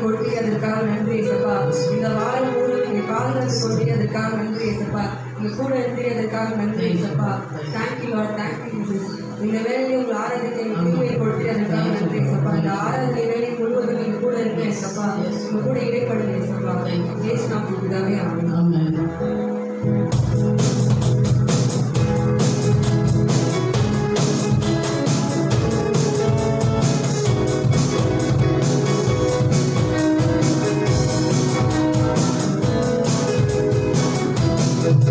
கொடுத்து அதற்காக நன்றி ஏசப்பா. இந்த வாரம் முழுவதும் நீங்க பாதுகாத்து கொண்டு அதற்காக நன்றி ஏசப்பா. நீங்க கூட இருந்து அதற்காக நன்றி ஏசப்பா. Thank you Lord, thank you Jesus. இந்த வேலையை உங்கள் ஆராதனை முழுமையை கொடுத்து அதற்காக நன்றி ஏசப்பா. இந்த ஆராதனை வேலை முழுவதும் நீங்க கூட இருக்க ஏசப்பா. உங்க கூட இடைப்படுங்க ஏசப்பா. இயேசு நாமத்தில் பிதாவே ஆமென். Thank you.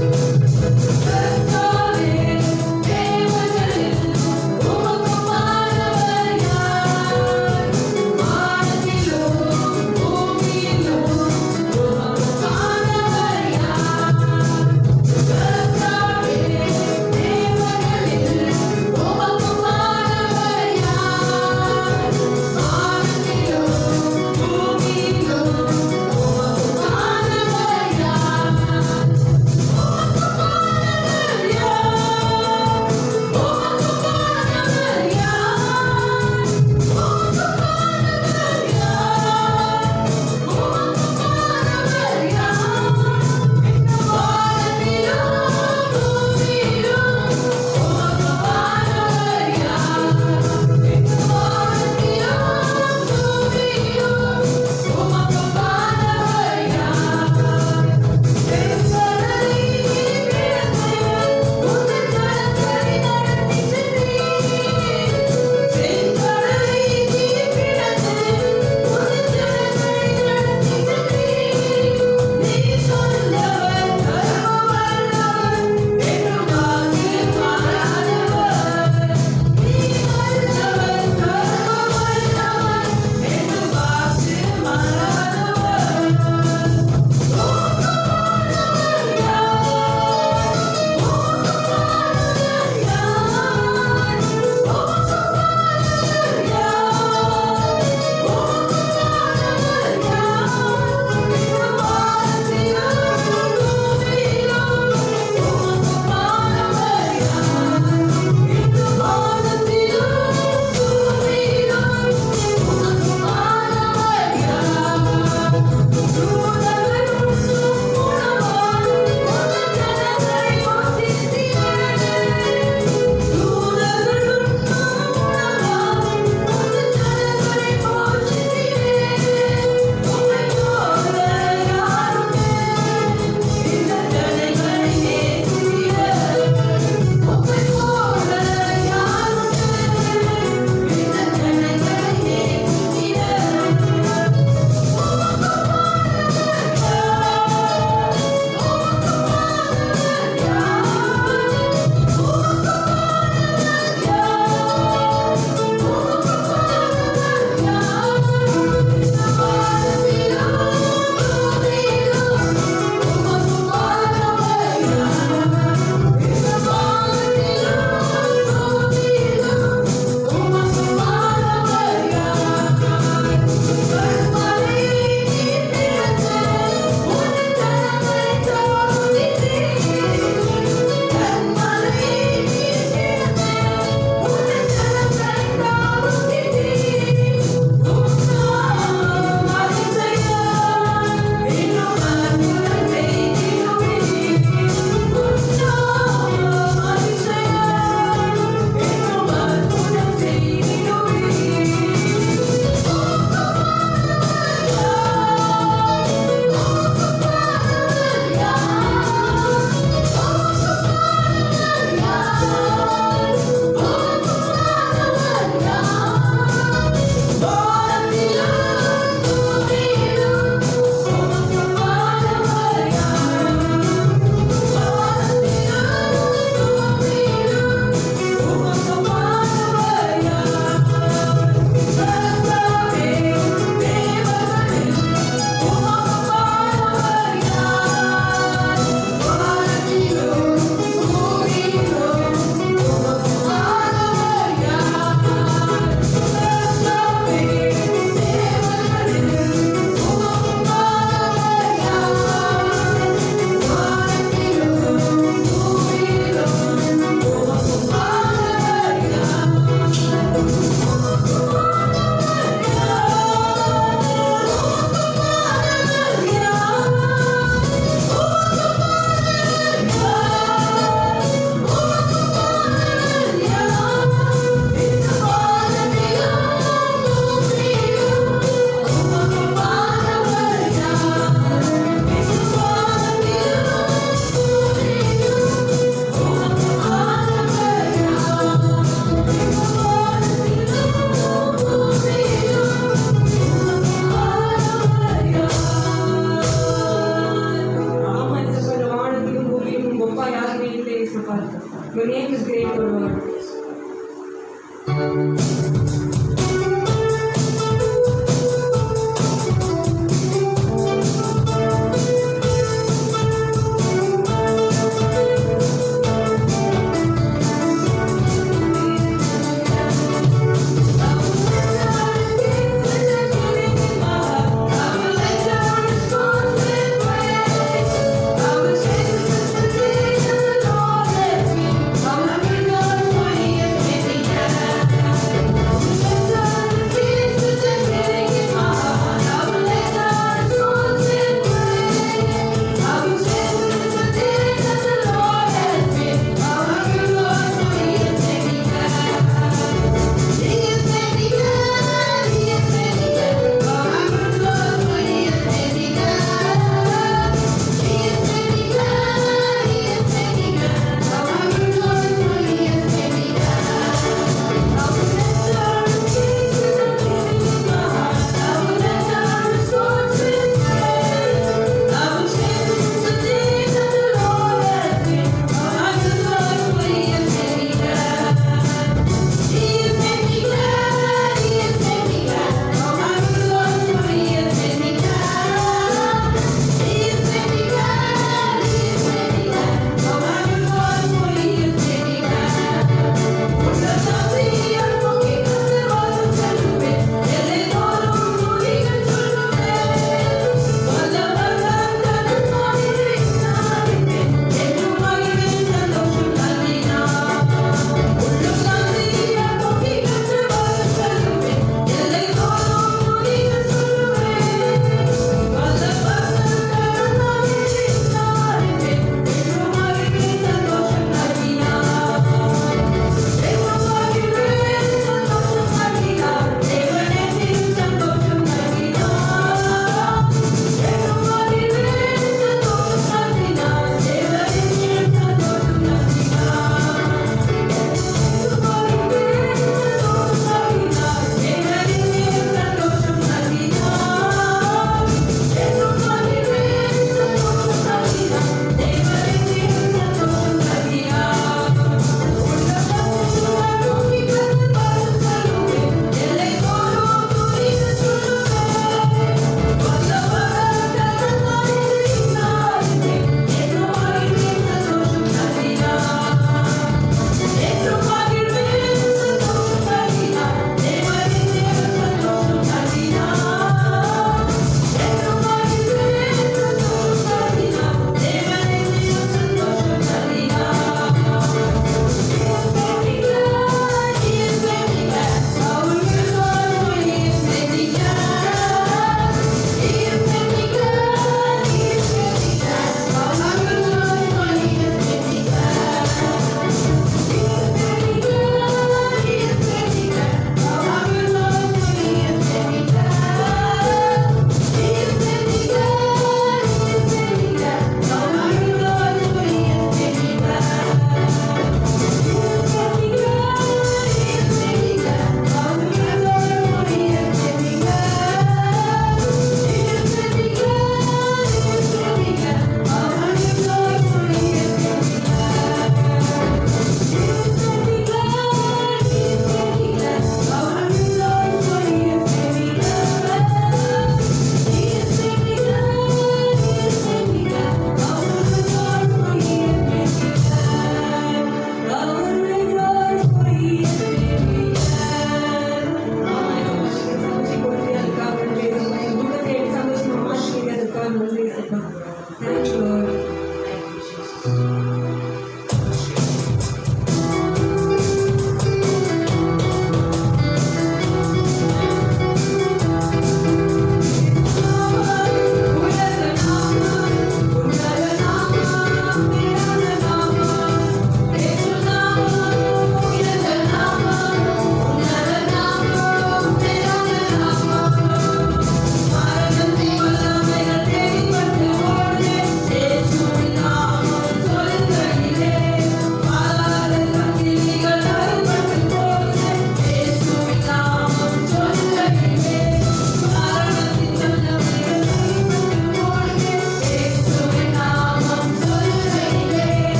Your name is great, O Lord.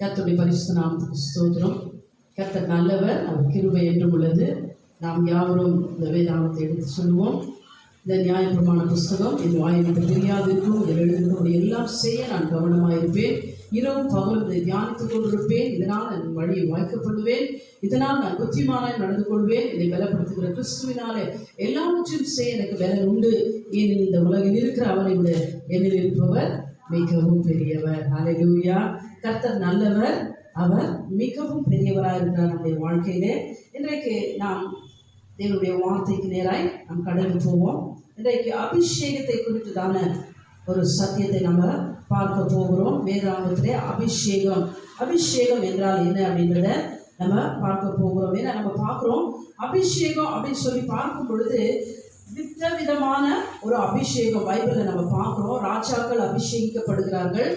கர்த்தருடைய பரிசுத்த நாமத்துக்கு ஸ்தோத்திரம். கர்த்தர் நல்லவர், அவர் கிருபை என்றும் உள்ளது. நாம் யாவரும் இந்த வேதாகமத்தை எடுத்து சொல்லுவோம். இந்த நியாயப்பிரமாண புஸ்தகம் என் வாயிற்கு தெரியாதிருக்கும், இதில் எழுதுகிறவருடைய எல்லாம் செய்ய நான் கவனமாயிருப்பேன். இரவும் பகல் இதை தியானித்துக் கொண்டிருப்பேன். இதனால் நான் வழியை வாய்க்கப்படுவேன். இதனால் நான் புத்திமானாய் நடந்து கொள்வேன். என்னை பலப்படுத்துகிற கிறிஸ்துவினாலே எல்லாவற்றையும் செய்ய எனக்கு பலன் உண்டு. ஏனெனில் இந்த உலகில் இருக்கிற அவரை விட என்னில் இருப்பவர் மிகவும் பெரியவர். ஹல்லேலூயா. கர்த்தர் நல்லவர், அவர் மிகவும் பெரியவராக இருக்கிறார் நம்முடைய வாழ்க்கையிலே. இன்றைக்கு நாம் தேவனுடைய வார்த்தைக்கு நேராய் நாம் கடந்து போவோம். இன்றைக்கு அபிஷேகத்தை குறித்துதான ஒரு சத்தியத்தை நம்ம பார்க்க போகிறோம். வேதாகமத்திலே அபிஷேகம் என்றால் என்ன அப்படின்றத நம்ம பார்க்க போகிறோம். ஏன்னா நம்ம பார்க்குறோம், அபிஷேகம் அப்படின்னு சொல்லி பார்க்கும் பொழுது விதவிதமான ஒரு அபிஷேகம் பைபிளில் நம்ம பார்க்குறோம். ராஜாக்கள் அபிஷேகிக்கப்படுகிறார்கள்,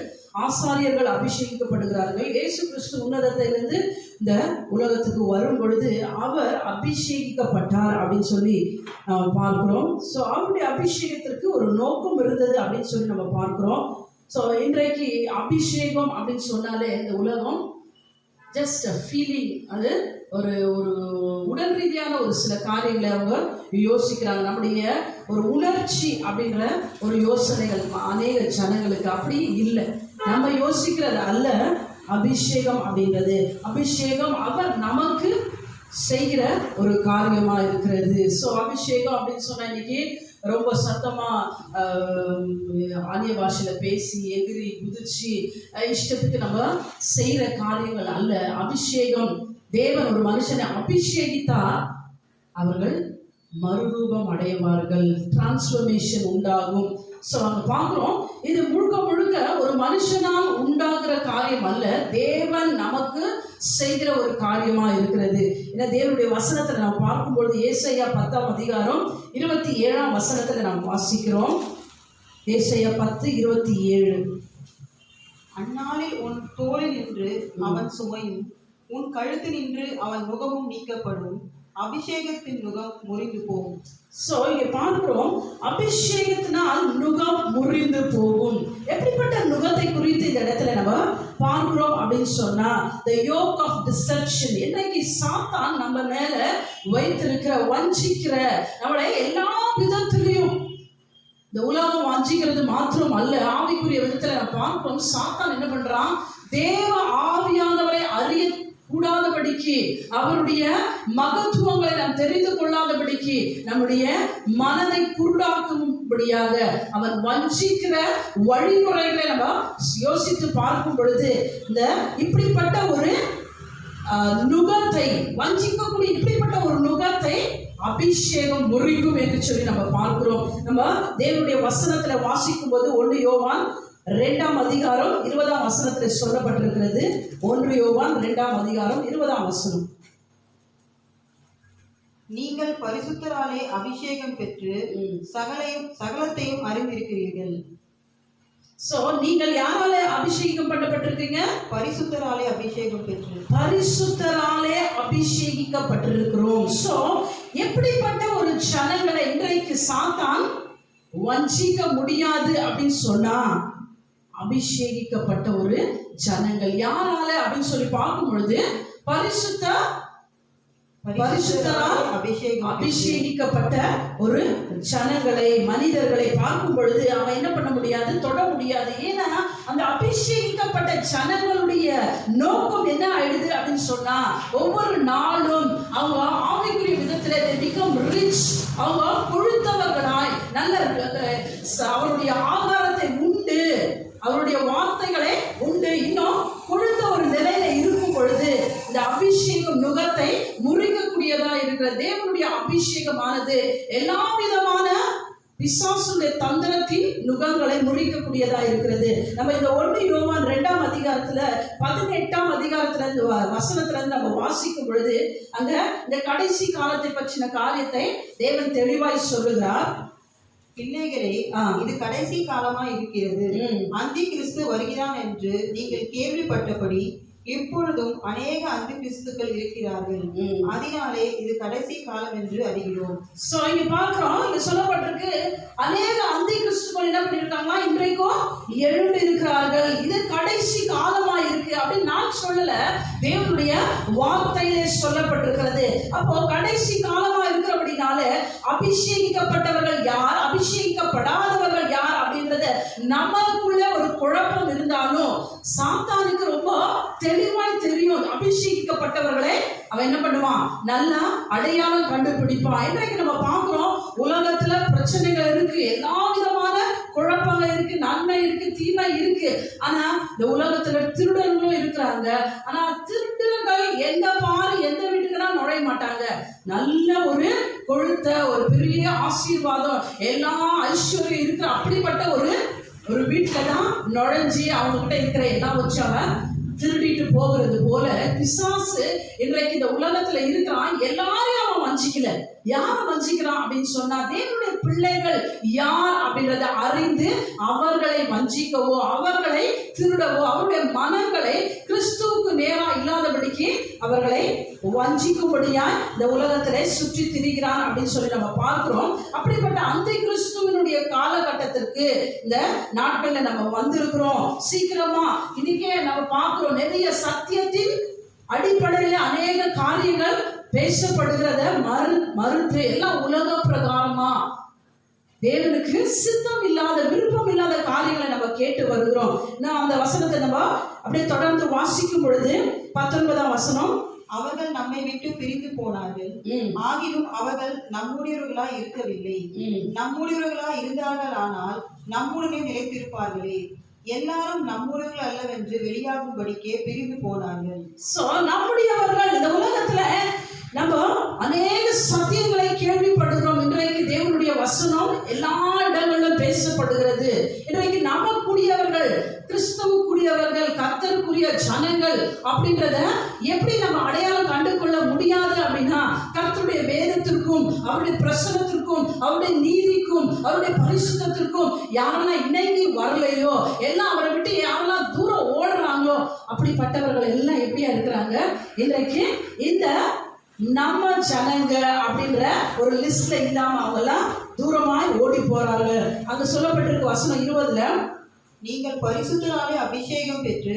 ஆசாரியர்கள் அபிஷேகிக்கப்படுகிறார்கள். இயேசு கிறிஸ்து உன்னதத்திலிருந்து இந்த உலகத்துக்கு வரும் பொழுது அவர் அபிஷேகிக்கப்பட்டார் அப்படின்னு சொல்லி நம்ம பார்க்கிறோம். ஸோ அவருடைய அபிஷேகத்திற்கு ஒரு நோக்கம் இருந்தது அப்படின்னு சொல்லி நம்ம பார்க்கிறோம். ஸோ இன்றைக்கு அபிஷேகம் அப்படின்னு சொன்னாலே இந்த உலகம் ஜஸ்ட் ஃபீலிங், அது ஒரு ஒரு உடல் ரீதியான ஒரு சில காரியங்களை அவங்க யோசிக்கிறாங்க. நம்முடைய ஒரு உணர்ச்சி அப்படின்ற ஒரு யோசனைகள் அநேக ஜனங்களுக்கு அப்படி இல்லை. நம்ம யோசிக்கிறது அல்ல அபிஷேகம் அப்படின்றது. அபிஷேகம் அவர் நமக்கு செய்கிற ஒரு காரியமா இருக்கிறது. ஸோ அபிஷேகம் அப்படின்னு சொன்னா இன்னைக்கு ரொம்ப சத்தமா அந்நிய பாஷையில பேசி எகிரி குதிச்சு இஷ்டத்துக்கு நம்ம செய்யற காரியங்கள் அல்ல. அபிஷேகம், தேவன் ஒரு மனுஷனை அபிஷேகித்தா அவர்கள் மறுரூபம் அடைவார்கள், டிரான்ஸ்ஃபர்மேஷன் உண்டாகும். ஸோ அங்க பார்க்குறோம், இது முழுக்க முழுக்க ஒரு மனுஷனால் உண்டாகிற காரியம் அல்ல, தேவன் நமக்கு செய்கிற ஒரு காரியமா இருக்கிறது. ஏன்னா தேவனுடைய வசனத்துல நாம் பார்க்கும்பொழுது ஏசாயா 10ஆம் அதிகாரம் 27ஆம் வசனத்துல நாம் வாசிக்கிறோம். ஏசாயா 10:27. அந்நாளில் உன் தோளில் நின்று அவன் சுமையும் உன் கழுத்து நின்று அவன் முகமும் நீக்கப்படும், அபிஷேகத்தின் நுகம் முறிந்து போகும். சோ இங்க பார்க்கிறோம், அபிஷேகத்தினால் நுகம் முறிந்து போகும். எப்படிப்பட்ட நுகத்தை குறித்து இந்த இடத்துல நம்ம பார்க்கிறோம் அப்படின்னு சொன்னா, the yoke of deception. இன்னைக்கு சாத்தான் நம்ம மேல வைத்திருக்கிற வஞ்சிக்கிற, நம்மளை எல்லா விதத்திலையும் இந்த உலகம் வஞ்சிக்கிறது மாத்திரம் அல்ல, ஆவிக்குரிய விதத்துல நம்ம பார்க்கிறோம். சாத்தான் என்ன பண்றான், தேவ ஆவியானவரை அறிய கூடாதபடிக்கு, அவருடைய மகத்துவங்களை நாம் தெரிந்து கொள்ளாதபடிக்கு, நம்முடைய மனதை குருடாக்கும்படியாக அவன் வஞ்சிக்கிற வழிமுறைகளை நம்ம யோசித்து பார்க்கும் பொழுது, இந்த இப்படிப்பட்ட ஒரு நுகத்தை, வஞ்சிக்கக்கூடிய இப்படிப்பட்ட ஒரு நுகத்தை அபிஷேகம் முறிக்கும் என்று சொல்லி நம்ம பார்க்கிறோம். நம்ம தேவனுடைய வசனத்துல வாசிக்கும் போது 1 யோவான் 2ஆம் அதிகாரம் 20ஆம் வசனத்தில் சொல்லப்பட்டிருக்கிறது. 1 யோவான் 2ஆம் அதிகாரம் 20ஆம் வசனம். நீங்கள் பரிசுத்தராலே அபிஷேகம் பெற்று சகலத்தையும் அறிந்திருக்கிறீர்கள். சோ நீங்கள் யாராலே அபிஷேகம் பண்ணப்பட்டிருக்கீங்க? பரிசுத்தராலே அபிஷேகம் பெற்று. பரிசுத்தராலே அபிஷேகிக்கப்பட்டிருக்கிறோம். சோ எப்படிப்பட்ட ஒரு ஜனங்களை இன்றைக்கு சாத்தான் வஞ்சிக்க முடியாது அப்படின்னு சொன்னா, அபிஷேகிக்கப்பட்ட ஒரு ஜனங்கள். யாரால அப்படின்னு சொல்லி பார்க்கும் பொழுது, பரிசுத்தரால் அபிஷேகிக்கப்பட்ட ஒரு ஜனங்களை, மனிதர்களை பார்க்கும் பொழுது அவன் என்ன பண்ண முடியாது, தொட முடியாது. ஏன்னா அந்த அபிஷேகிக்கப்பட்ட ஜனங்களுடைய நோக்கம் என்ன ஆயிடுது அப்படின்னு சொன்னா, ஒவ்வொரு நாளும் அவங்க ஆவிக்குரிய விதத்துல become rich, அவங்க கொழுத்தவர்களாய் நல்ல அவருடைய ஆகாரத்தை உண்டு, அவருடைய வார்த்தைகளை உண்டு, இன்னும் கொழுத்த ஒரு நிலையில இருக்கும் பொழுது இந்த அபிஷேகம் நுகத்தை முறிக்கக்கூடியதா இருக்கிற தேவனுடைய அபிஷேகமானது எல்லா விதமான பிசாசுடைய தந்திரத்தின் நுகங்களை முறிக்கக்கூடியதா இருக்கிறது. நம்ம இந்த 1 யோவான் 2ஆம் அதிகாரத்துல 18ஆம் அதிகாரத்துல இருந்து வசனத்துல இருந்து நம்ம வாசிக்கும் பொழுது, அங்க இந்த கடைசி காலத்தை பற்றின காரியத்தை தேவன் தெளிவாய் சொல்லுகிறார். பிள்ளைகளே, இது கடைசி காலமா இருக்கிறது. அந்தி கிறிஸ்து வருகிறான் என்று நீங்கள் கேள்விப்பட்டபடி இப்பொழுதும் அநேக அந்தி கிறிஸ்துக்கள் இருக்கிறார்கள். அதனாலே இது கடைசி காலம் என்று அறிகிறோம். சோ இங்க பார்க்கிறோம், இங்க சொல்லப்பட்டிருக்கு அநேக அந்தி கிறிஸ்துக்கள் என்ன பண்ணிருக்காங்களா, இன்றைக்கும் எழும்பி இருக்கிறார்கள். இது கடைசி காலமா இருக்கு அப்படின்னு நான் சொல்லல, தேவனுடைய வார்த்தையிலே சொல்லப்பட்டிருக்கிறது. அப்போ கடைசி காலமா இருக்கு அப்படினால அபிஷேகிக்கப்பட்டவர்கள் யார், அபிஷேகிக்கப்படாதவர்கள் யார் அப்படின்றத நமக்குள்ள ஒரு குழப்பம் இருந்தாலும் சாத்தானுக்கு ரொம்ப தெளிவாய் தெரியும். அபிஷேகிக்கப்பட்டவர்களை அவன் என்ன பண்ணுவான், நல்லா அடையாளம் கண்டுபிடிப்பான். இன்றைக்கு நம்ம பார்க்கிறோம், உலகத்துல பிரச்சனைகள் இருக்கு, எல்லா விதமான குழப்பங்கள் இருக்கு, நன்மை இருக்கு, தீமை இருக்கு. ஆனா இந்த உலகத்துல திருடர்களும் இருக்கிறாங்க. ஆனா திருடர்கள் எந்த பாரு எந்த வீட்டுக்குலாம் நுழைய மாட்டாங்க. நல்ல ஒரு கொழுத்த ஒரு பெரிய ஆசீர்வாதம் எல்லா ஐஸ்வர்யம் இருக்கிற அப்படிப்பட்ட ஒரு வீட்டுல தான் நுழைஞ்சி அவங்க கிட்ட இருக்கிற எல்லாம் வச்சு அவன் திருடிட்டு போகிறது போல பிசாசு இன்றைக்கு இந்த உலகத்துல இருக்கிறான். எல்லாரையும் அவன் வஞ்சிக்கல. யார வஞ்சிக்கிறான் அப்படின்னு சொன்னா, தேவனுடைய பிள்ளைகள் யார் அப்படின்றத அறிந்து அவர்களை வஞ்சிக்கவோ அவர்களை திருடவோ அவருடைய மனங்களை கிறிஸ்துவுக்கு நேரா இல்லாதபடிக்கு அவர்களை வஞ்சிக்கும்படியாய் இந்த உலகத்திலே சுற்றி திரிகிறான் அப்படின்னு சொல்லி நம்ம பார்க்கிறோம். அப்படிப்பட்ட அந்த கிறிஸ்துவனுடைய காலகட்டத்திற்கு இந்த நாட்கள்ல நம்ம வந்திருக்கிறோம். சீக்கிரமா இன்னைக்கே நம்ம பார்க்கிறோம், நிறைய சத்தியத்தின் அடிப்படையில அநேக காரியங்கள் பேசப்படுகிறத மறுத்து எல்லாம் உலக பிரகாரமா தேவனுக்கு சித்தம் இல்லாத விருப்பம் இல்லாத காரியங்களை நம்ம கேட்டு வருகிறோம். நான் அந்த வசனத்தை நம்ம அப்படியே தொடர்ந்து வாசிக்கும் பொழுது 19ஆம் வசனம், அவர்கள் நம்மை விட்டு பிரிந்து போனார்கள், ஆகிலும் அவர்கள் நம்முடையவர்களாய் இருக்கவில்லை. நம்முடையவர்களாய் இருந்தார்கள், ஆனால் நம்முடனே நிலைத்திருப்பார்களே. எல்லாரும் நம்முடையவர்கள் அல்லவென்று வெளியாகும்படிக்கே பிரிந்து போனார்கள். சோ நம்முடையவர்கள் இந்த உலகத்துல நம்ம அநேக சத்தியங்களை கேள்விப்படுகிறோம். இன்றைக்கு தேவனுடைய வசனம் எல்லா இடங்களிலும் பேசப்படுகிறது. இன்றைக்கு நமக்குரியவர்கள், கிறிஸ்துவுக்குரியவர்கள், கர்த்தருக்குரிய ஜனங்கள் அப்படின்றத எப்படி நம்ம அடையாளம் கண்டு கொள்ள முடியாது அப்படின்னா, கர்த்தருடைய வேதத்திற்கும் அவருடைய பிரசனத்திற்கும் அவருடைய நீதிக்கும் அவருடைய பரிசுத்தத்திற்கும் யாரெல்லாம் இணங்கி வரலையோ, எல்லாம் அவரை விட்டு யாரெல்லாம் தூரம் ஓடுறாங்களோ அப்படிப்பட்டவர்கள் எல்லாம் எப்படியா இருக்கிறாங்க, இன்றைக்கு இந்த நம்ம ஜனங்க அப்படின்ற ஒரு லிஸ்ட்ல இல்லாம அவங்க எல்லாம் தூரமாய் ஓடி போறாங்க. அங்க சொல்லப்பட்டிருக்க வசனம் 20ல, நீங்கள் பரிசுத்தராலே அபிஷேகம் பெற்று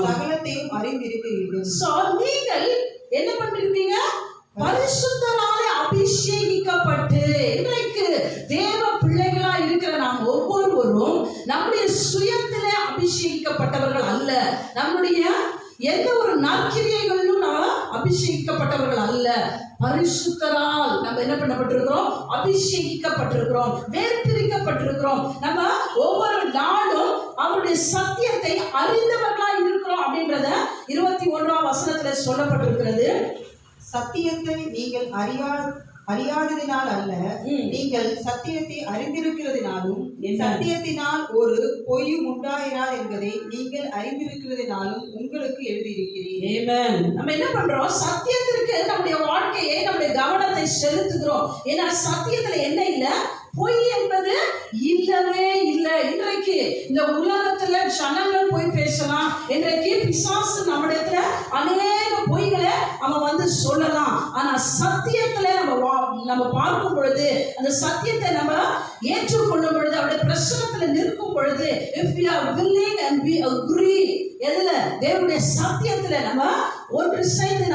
சகலத்தையும் அறிந்திருக்கிறீர்கள். சோ நீங்கள் என்ன பண்ணிருக்கீங்க, பரிசுத்தராலே அபிஷேகிக்கப்பட்டு. இன்றைக்கு தேவ பிள்ளைகளா இருக்கிற நாம் ஒவ்வொருவரும் நம்முடைய சுயத்திலே அபிஷேகிக்கப்பட்டவர்கள் அல்ல. நம்முடைய எந்த ஒரு நற்கிரியைகளிலும் நாம் அபிஷேகிக்கப்பட்டவர்கள் அல்ல. பரிசுத்தரால் நம்ம என்ன பண்ணப்பட்டிருக்கிறோம், அபிஷேகிக்கப்பட்டிருக்கிறோம், வேர்பிரிக்கப்பட்டிருக்கிறோம். நம்ம ஒவ்வொரு நாளும் அவருடைய சத்தியத்தை அறிந்தவர்களாய் இருக்கிறோம் அப்படின்றத 21ஆம் வசனத்துல சொல்லப்பட்டிருக்கிறது. சத்தியத்தை நீங்கள் அறியாததினால் அல்ல, நீங்கள் சத்தியத்தை அறிந்திருக்கிறதினாலும் சத்தியத்தினால் ஒரு பொய்யும் உண்டாயிராது என்பதை நீங்கள் அறிந்திருக்கிறதினாலும் உங்களுக்கு எழுதியிருக்கிறேன். நம்ம என்ன பண்றோம், சத்தியத்திற்கு நம்முடைய வாழ்க்கையை நம்முடைய கவனத்தை செலுத்துகிறோம். ஏன்னா சத்தியத்துல என்ன இல்ல, பொய் என்பது இல்லவே இல்லை. இன்றைக்கு இந்த உலகத்துல ஜனங்கள் போய் பேசலாம். இன்றைக்கு பிசாசு நம்மிடத்துல அநேக பொய்களை அவன் வந்து சொல்லலாம். ஆனா சத்தியத்துல நம்ம பார்க்கும் பொழுது, அந்த சத்தியத்தை நம்ம ஏற்றுக்கொள்ளும் பொழுது, அவருடைய பிரசனத்துல நிற்கும் பொழுது, if we are willing and we agree, எதுல, தேவனுடைய சத்தியத்துல நம்ம ஒன்று சேர்ந்து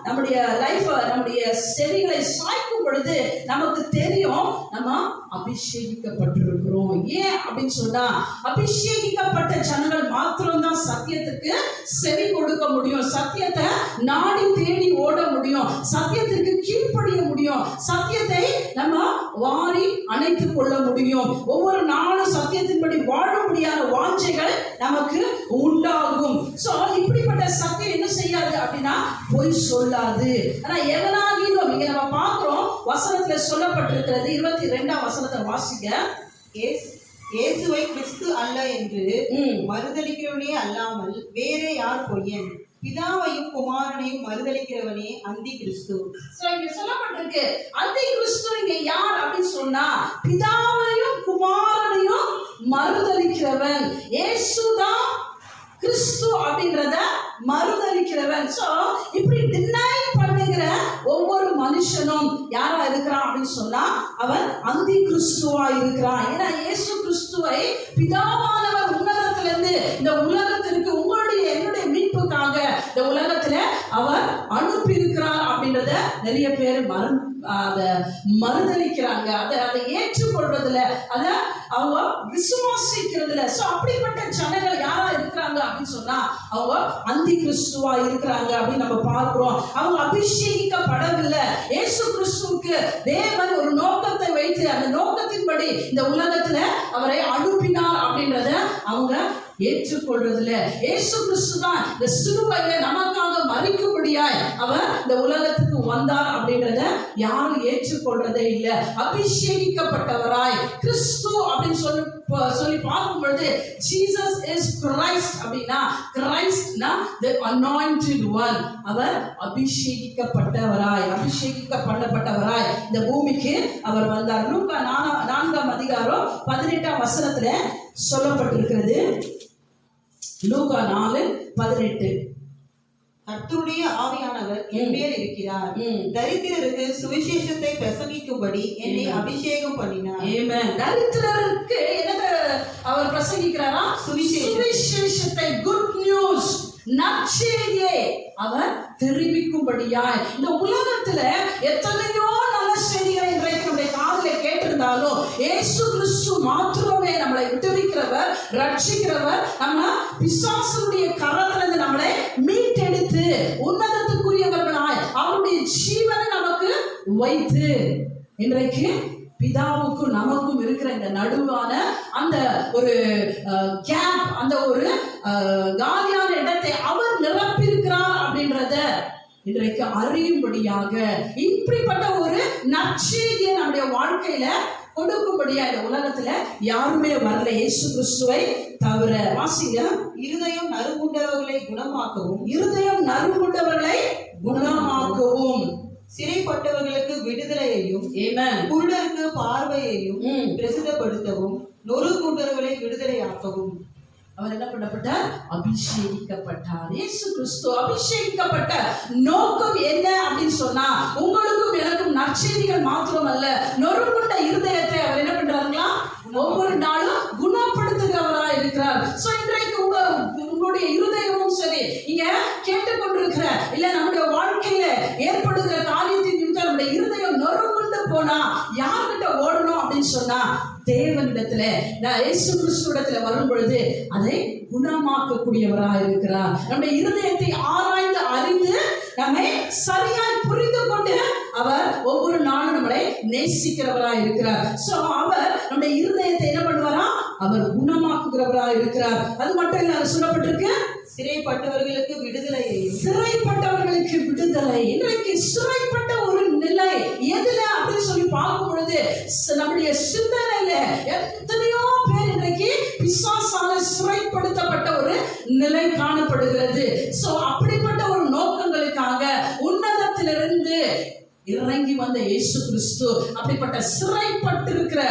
நம்முடைய லைஃப், நம்முடைய செவிகளை சாய்க்கும் பொழுது நமக்கு தெரியும் நம்ம அபிஷேகிக்கப்பட்டிருக்கிறோம். ஏன் அப்படின்னு சொன்னா, அபிஷேகிக்கப்பட்ட ஜனங்கள் மாத்திரம்தான் சத்தியத்துக்கு செவி கொடுக்க முடியும், சத்தியத்தை நாடி தேடி ஓட முடியும், சத்தியத்திற்கு கீழ்ப்படிய முடியும், சத்தியத்தை நம்ம வாரி அணைத்துக் கொள்ள முடியும். ஒவ்வொரு நாளும் சத்தியத்தின்படி வாழ முடியாத வாஞ்சைகள் நமக்கு உண்டாகும். சோ இப்படிப்பட்ட சத்தியம் என்ன செய்யாது அப்படின்னா, பொய் சொல்லாது. ஆனா எவனாகிலும், இங்க நம்ம பார்க்கிறோம் வசனத்துல சொல்லப்பட்டிருக்கிறது, 22ஆம் வசனத்தை வாசிங்க. இயேசுவை கிறிஸ்து அல்ல என்று மறுதலிக்கிறவனே அல்லாமல் வேற யார் பொய்யன்? பிதாவையும் குமாரனையும் மறுதலிக்கிறவனே அந்தி கிறிஸ்து. சோ இங்க சொல்லப்பட்டிருக்கு, அந்தி கிறிஸ்து இங்க யார் அப்படின்னு சொன்னா, பிதாவையும் குமாரனையும் மறுதலிக்கிறவன். இயேசுதான் கிறிஸ்து அப்படின்றத மறுதலிக்கிறவன். சோ இப்படி டினை பண்ணுகிற ஒவ்வொரு மனுஷனும் யாரா இருக்கிறான் அப்படின்னு சொன்னா அவன் அந்தி கிறிஸ்துவா இருக்கிறான். ஏன்னா இயேசு கிறிஸ்துவை பிதாவானவர் உன்னதத்திலிருந்து இந்த உலகத்திற்கு உங்களுடைய என்னுடைய மீட்புக்காக இந்த உலகத்துல அவர் அனுப்பி இருக்கிறார் அப்படின்றத நிறைய பேர் அதை மறுதலிக்கிறாங்க, அதை ஏற்றுக்கொள்றதுல, அதை அவங்க விசுவாசிக்கிறதுல. சோ அப்படிப்பட்ட ஜனங்கள் யாரா இருக்கிறாங்க அப்படின்னு சொன்னா அவங்க அந்தி கிறிஸ்துவா இருக்கிறாங்க அப்படின்னு நம்ம பார்க்கிறோம். அவங்க அபிஷேகிக்கப்படவில்லை. இயேசு கிறிஸ்துவுக்கு தேவன் ஒரு நோக்கத்தை வைத்து அந்த நோக்கத்தின்படி இந்த உலகத்துல அவரை அனுப்பினார் அப்படின்றத அவங்க ஏற்றுக்கொள்றதுல. இயேசு கிறிஸ்து தான் இந்த சிலுவையில நமக்காக மரிக்கும்படியாய் அவர் இந்த உலகத்துக்கு வந்தார் அப்படின்றத யாரும் ஏற்றுக்கொள்றதே இல்லை. அபிஷேகிக்கப்பட்டவராய் கிறிஸ்து அப்படின்னு சொல்லி பார்க்கும் பொழுது ஜீசஸ் இஸ் கிரைஸ்ட் அப்படின்னா கிரைஸ்ட்னா the anointed one. அவர் அபிஷேகிக்கப்பட்டவராய் அபிஷேகிக்கப்பட்டவராய் இந்த பூமிக்கு அவர் வந்தார். லூக்கா 4ஆம் அதிகாரம் 18ஆம் வசனத்துல சொல்லப்பட்டிருக்கிறது. லூக்கா 4:18. கர்த்தருடைய ஆவியானவர் என் மேல் இருக்கிறார், தரித்திரருக்கு சுவிசேஷத்தை பிரசங்கிக்கும்படி என்னை அபிஷேகம் பண்ணினார். ஆமென். தரித்திரருக்கு என்னது அவர் பிரசங்கிக்கிறாரா? சுவிசேஷத்தை, குட் நியூஸ், நற்செய்தியை அவர் தெரிவிக்கும்படியாய். இந்த உலகத்துல எத்தனையோ நல்ல செய்திகளை இன்றைக்கு நம்முடைய காதுல கேட்டிருந்தாலும் இயேசு கிறிஸ்து மாத்திரமே நம்மளை விடுவிக்கிறவர், ரட்சிக்கிறவர், நம்ம பிசாசுடைய கரத்திலிருந்து நம்மளை மீட்டெடுத்து உன்னதத்துக்குரியவர்களாய் அவருடைய ஜீவனை நமக்கு வைத்து இன்றைக்கு பிதாவுக்கும் நமக்கும் இருக்கிற இந்த நடுவான அந்த ஒரு கேப், அந்த ஒரு காலியான இடத்தை அவர் நிரப்பியிருக்கிறார் அப்படின்றத இன்றைக்கு அறியும்படியாக இப்படிப்பட்ட ஒரு நற்செய்தியை நம்முடைய வாழ்க்கையில கொடுக்கும்படியா இந்த உலகத்துல யாருமே வரல இயேசு கிறிஸ்துவை தவிர. வாசிங்க. இருதயம் நறுங்குண்டவர்களை குணமாக்கவும், இருதயம் நறுங்குண்டவர்களை குணமாக்கவும், சிறைப்பட்டவர்களுக்கு விடுதலையையும், குருடருக்கு பார்வையையும் பிரசித்தப்படுத்தவும், நொறுங்குண்டவர்களை விடுதலையாக்கவும். அவர் என்ன பண்ணப்பட்டார்? அபிஷேகிக்கப்பட்டார். இயேசு கிறிஸ்து அபிஷேகிக்கப்பட்ட நோக்கம் என்ன அப்படின்னு சொன்னா உங்களுக்கும் எனக்கும் நற்செய்திகள் மாத்திரம் அல்ல, நொறுங்குண்ட இருதயத்தை அவர் என்ன பண்றாருங்களா ஒவ்வொரு நாளும் குணப்படுத்துகிறவராக இருக்கிறார். சோ இன்றைக்கு உங்களுடைய இருதயமும் சரி, இங்க கேட்டுக்கொண்டிருக்கிற இல்ல நம்முடைய வாழ்க்கையில ஏற்படுகிற காரியத்தின் நிமித்தம் நம்முடைய இருதயம் நொறுங்குண்டு போனா யார்கிட்ட ஓடணும் அப்படின்னு சொன்னா தேவனிடத்துல, இயேசு கிறிஸ்துவிடத்துல வரும் பொழுது அதை குணமாக்கக்கூடியவராக இருக்கிறார். நம்முடைய இருதயத்தை ஆராய்ந்து அறிந்து நம்மை சரியாய் புரிந்து கொண்டு அவர் ஒவ்வொரு நாளும் நம்மளை நேசிக்கிறவராக இருக்கிறார். சோ அவர் நம்முடைய இருதயத்தை என்ன பண்ணுவாரா? அவர் குணமாக்குகிறவராக இருக்கிறார். அது மட்டும் இல்ல, சொல்லப்பட்டிருக்கு சிறைப்பட்டவர்களுக்கு விடுதலையையும். சிறைப்பட்டவர்களுக்கு விடுதலை. இன்றைக்கு சிறைப்பட்ட ஒரு நிலை எதுல அப்படின்னு சொல்லி பார்க்கும் பொழுது நம்முடைய சிந்தனையில எத்தனையோ பேர் இன்றைக்கு பிசாசால சிறைப்படுத்தப்பட்ட ஒரு நிலை காணப்படுகிறது. சோ அப்படிப்பட்ட ஒரு நோக்கங்களுக்காக உன்னதத்திலிருந்து இறங்கி வந்த இயேசு கிறிஸ்து அப்படிப்பட்ட சிறைப்பட்டிருக்கிற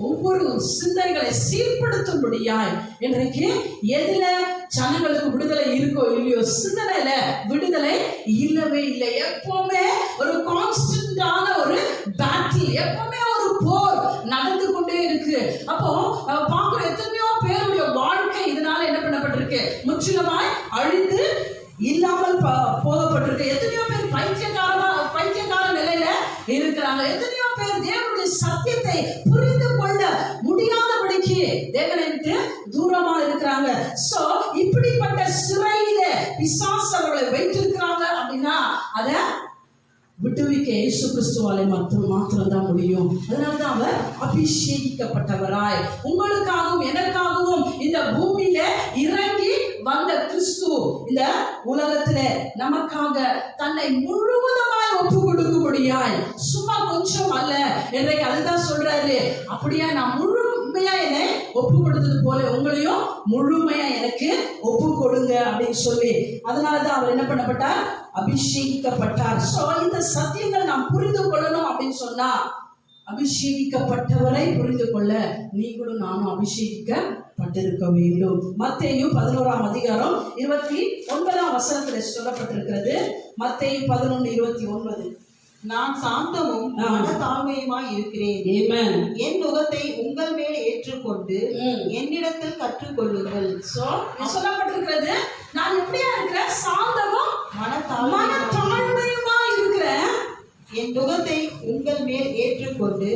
ஒவ்வொரு சிந்தைகளை சீர்படுத்தும்படியாய் இன்றைக்கு எதுல ஜனங்களுக்கு விடுதலை இருக்கோ இல்லையோ, சிந்தனையில விடுதலை இல்லவே இல்லை. எப்பவுமே ஒரு கான்ஸ்டன்டான ஒரு பேட்டில், எப்பவுமே ஒரு போர் நடந்து கொண்டே இருக்கு. அப்போ பார்க்கிற எத்தனையோ பேருடைய வாழ்க்கை இதனால என்ன பண்ணப்பட்டிருக்கு? முற்றிலுமாய் அழிந்து இல்லாமல் போகப்பட்டிருக்கு. எத்தனையோ பேர் பைத்தியக்கார நிலையில இருக்கிறாங்க. எத்தனையோ பேர் தேவனுடைய சத்தியத்தை புரிந்து கொள்ள முடியாதபடிக்கு தேவனை விட்டு தூரமா இருக்கிறாங்க. சோ இப்படிப்பட்ட சிறையில பிசாசு அவர்களை வைத்திருக்கிறாங்க அப்படின்னா அத விட்டுவிக்க இயேசு கிறிஸ்துவாலே மாத்திரம் தான் முடியும். அதனாலதான் அவர் அபிஷேகிக்கப்பட்டவராய் உங்களுக்காகவும் எனக்காகவும் இந்த பூமியில இறங்கி வந்த கிறிஸ்து இந்த உலகத்துல நமக்காக தன்னை முழுவதுமாய் ஒப்பு கொடுக்கும்படியாய், சும்மா கொஞ்சம் அல்ல, இன்றைக்கு அதுதான் சொல்றாரு, அப்படியா நான் முழுமையா என்னை ஒப்பு கொடுத்தது போல உங்களையும் முழுமையா எனக்கு ஒப்பு கொடுங்க அப்படின்னு சொல்லி, அதனாலதான் அவர் என்ன பண்ணப்பட்டார்? அபிஷேகிக்கப்பட்டார். சோ இந்த சத்தியங்கள் நாம் புரிந்து கொள்ளணும் அப்படின்னு சொன்னா அபிஷேகிக்கப்பட்டவரை புரிந்து கொள்ள நீங்களும் நானும் அபிஷேகிக்கப்பட்டிருக்க வேண்டும். மத்தேயு 11ஆம் அதிகாரம் 29ஆம் வசனத்துல சொல்லப்பட்டிருக்கிறது. மத்தேயு 11:29. நான் சாந்தமும் மனத்தாழ்மையுமாய் இருக்கிறேன். Amen. என் நுகத்தை உங்கள் மேல் ஏற்றுக்கொண்டு என்னிடத்தில் கற்றுக்கொள்ளுங்கள். சொல்லப்பட்டிருக்கிறது, நான் எப்படியா இருக்கிறேன்? சாந்தமும் மனத்தாழ்மையுமா இருக்கிறேன். என் நுகத்தை உங்கள் மேல் ஏற்றுக்கொண்டு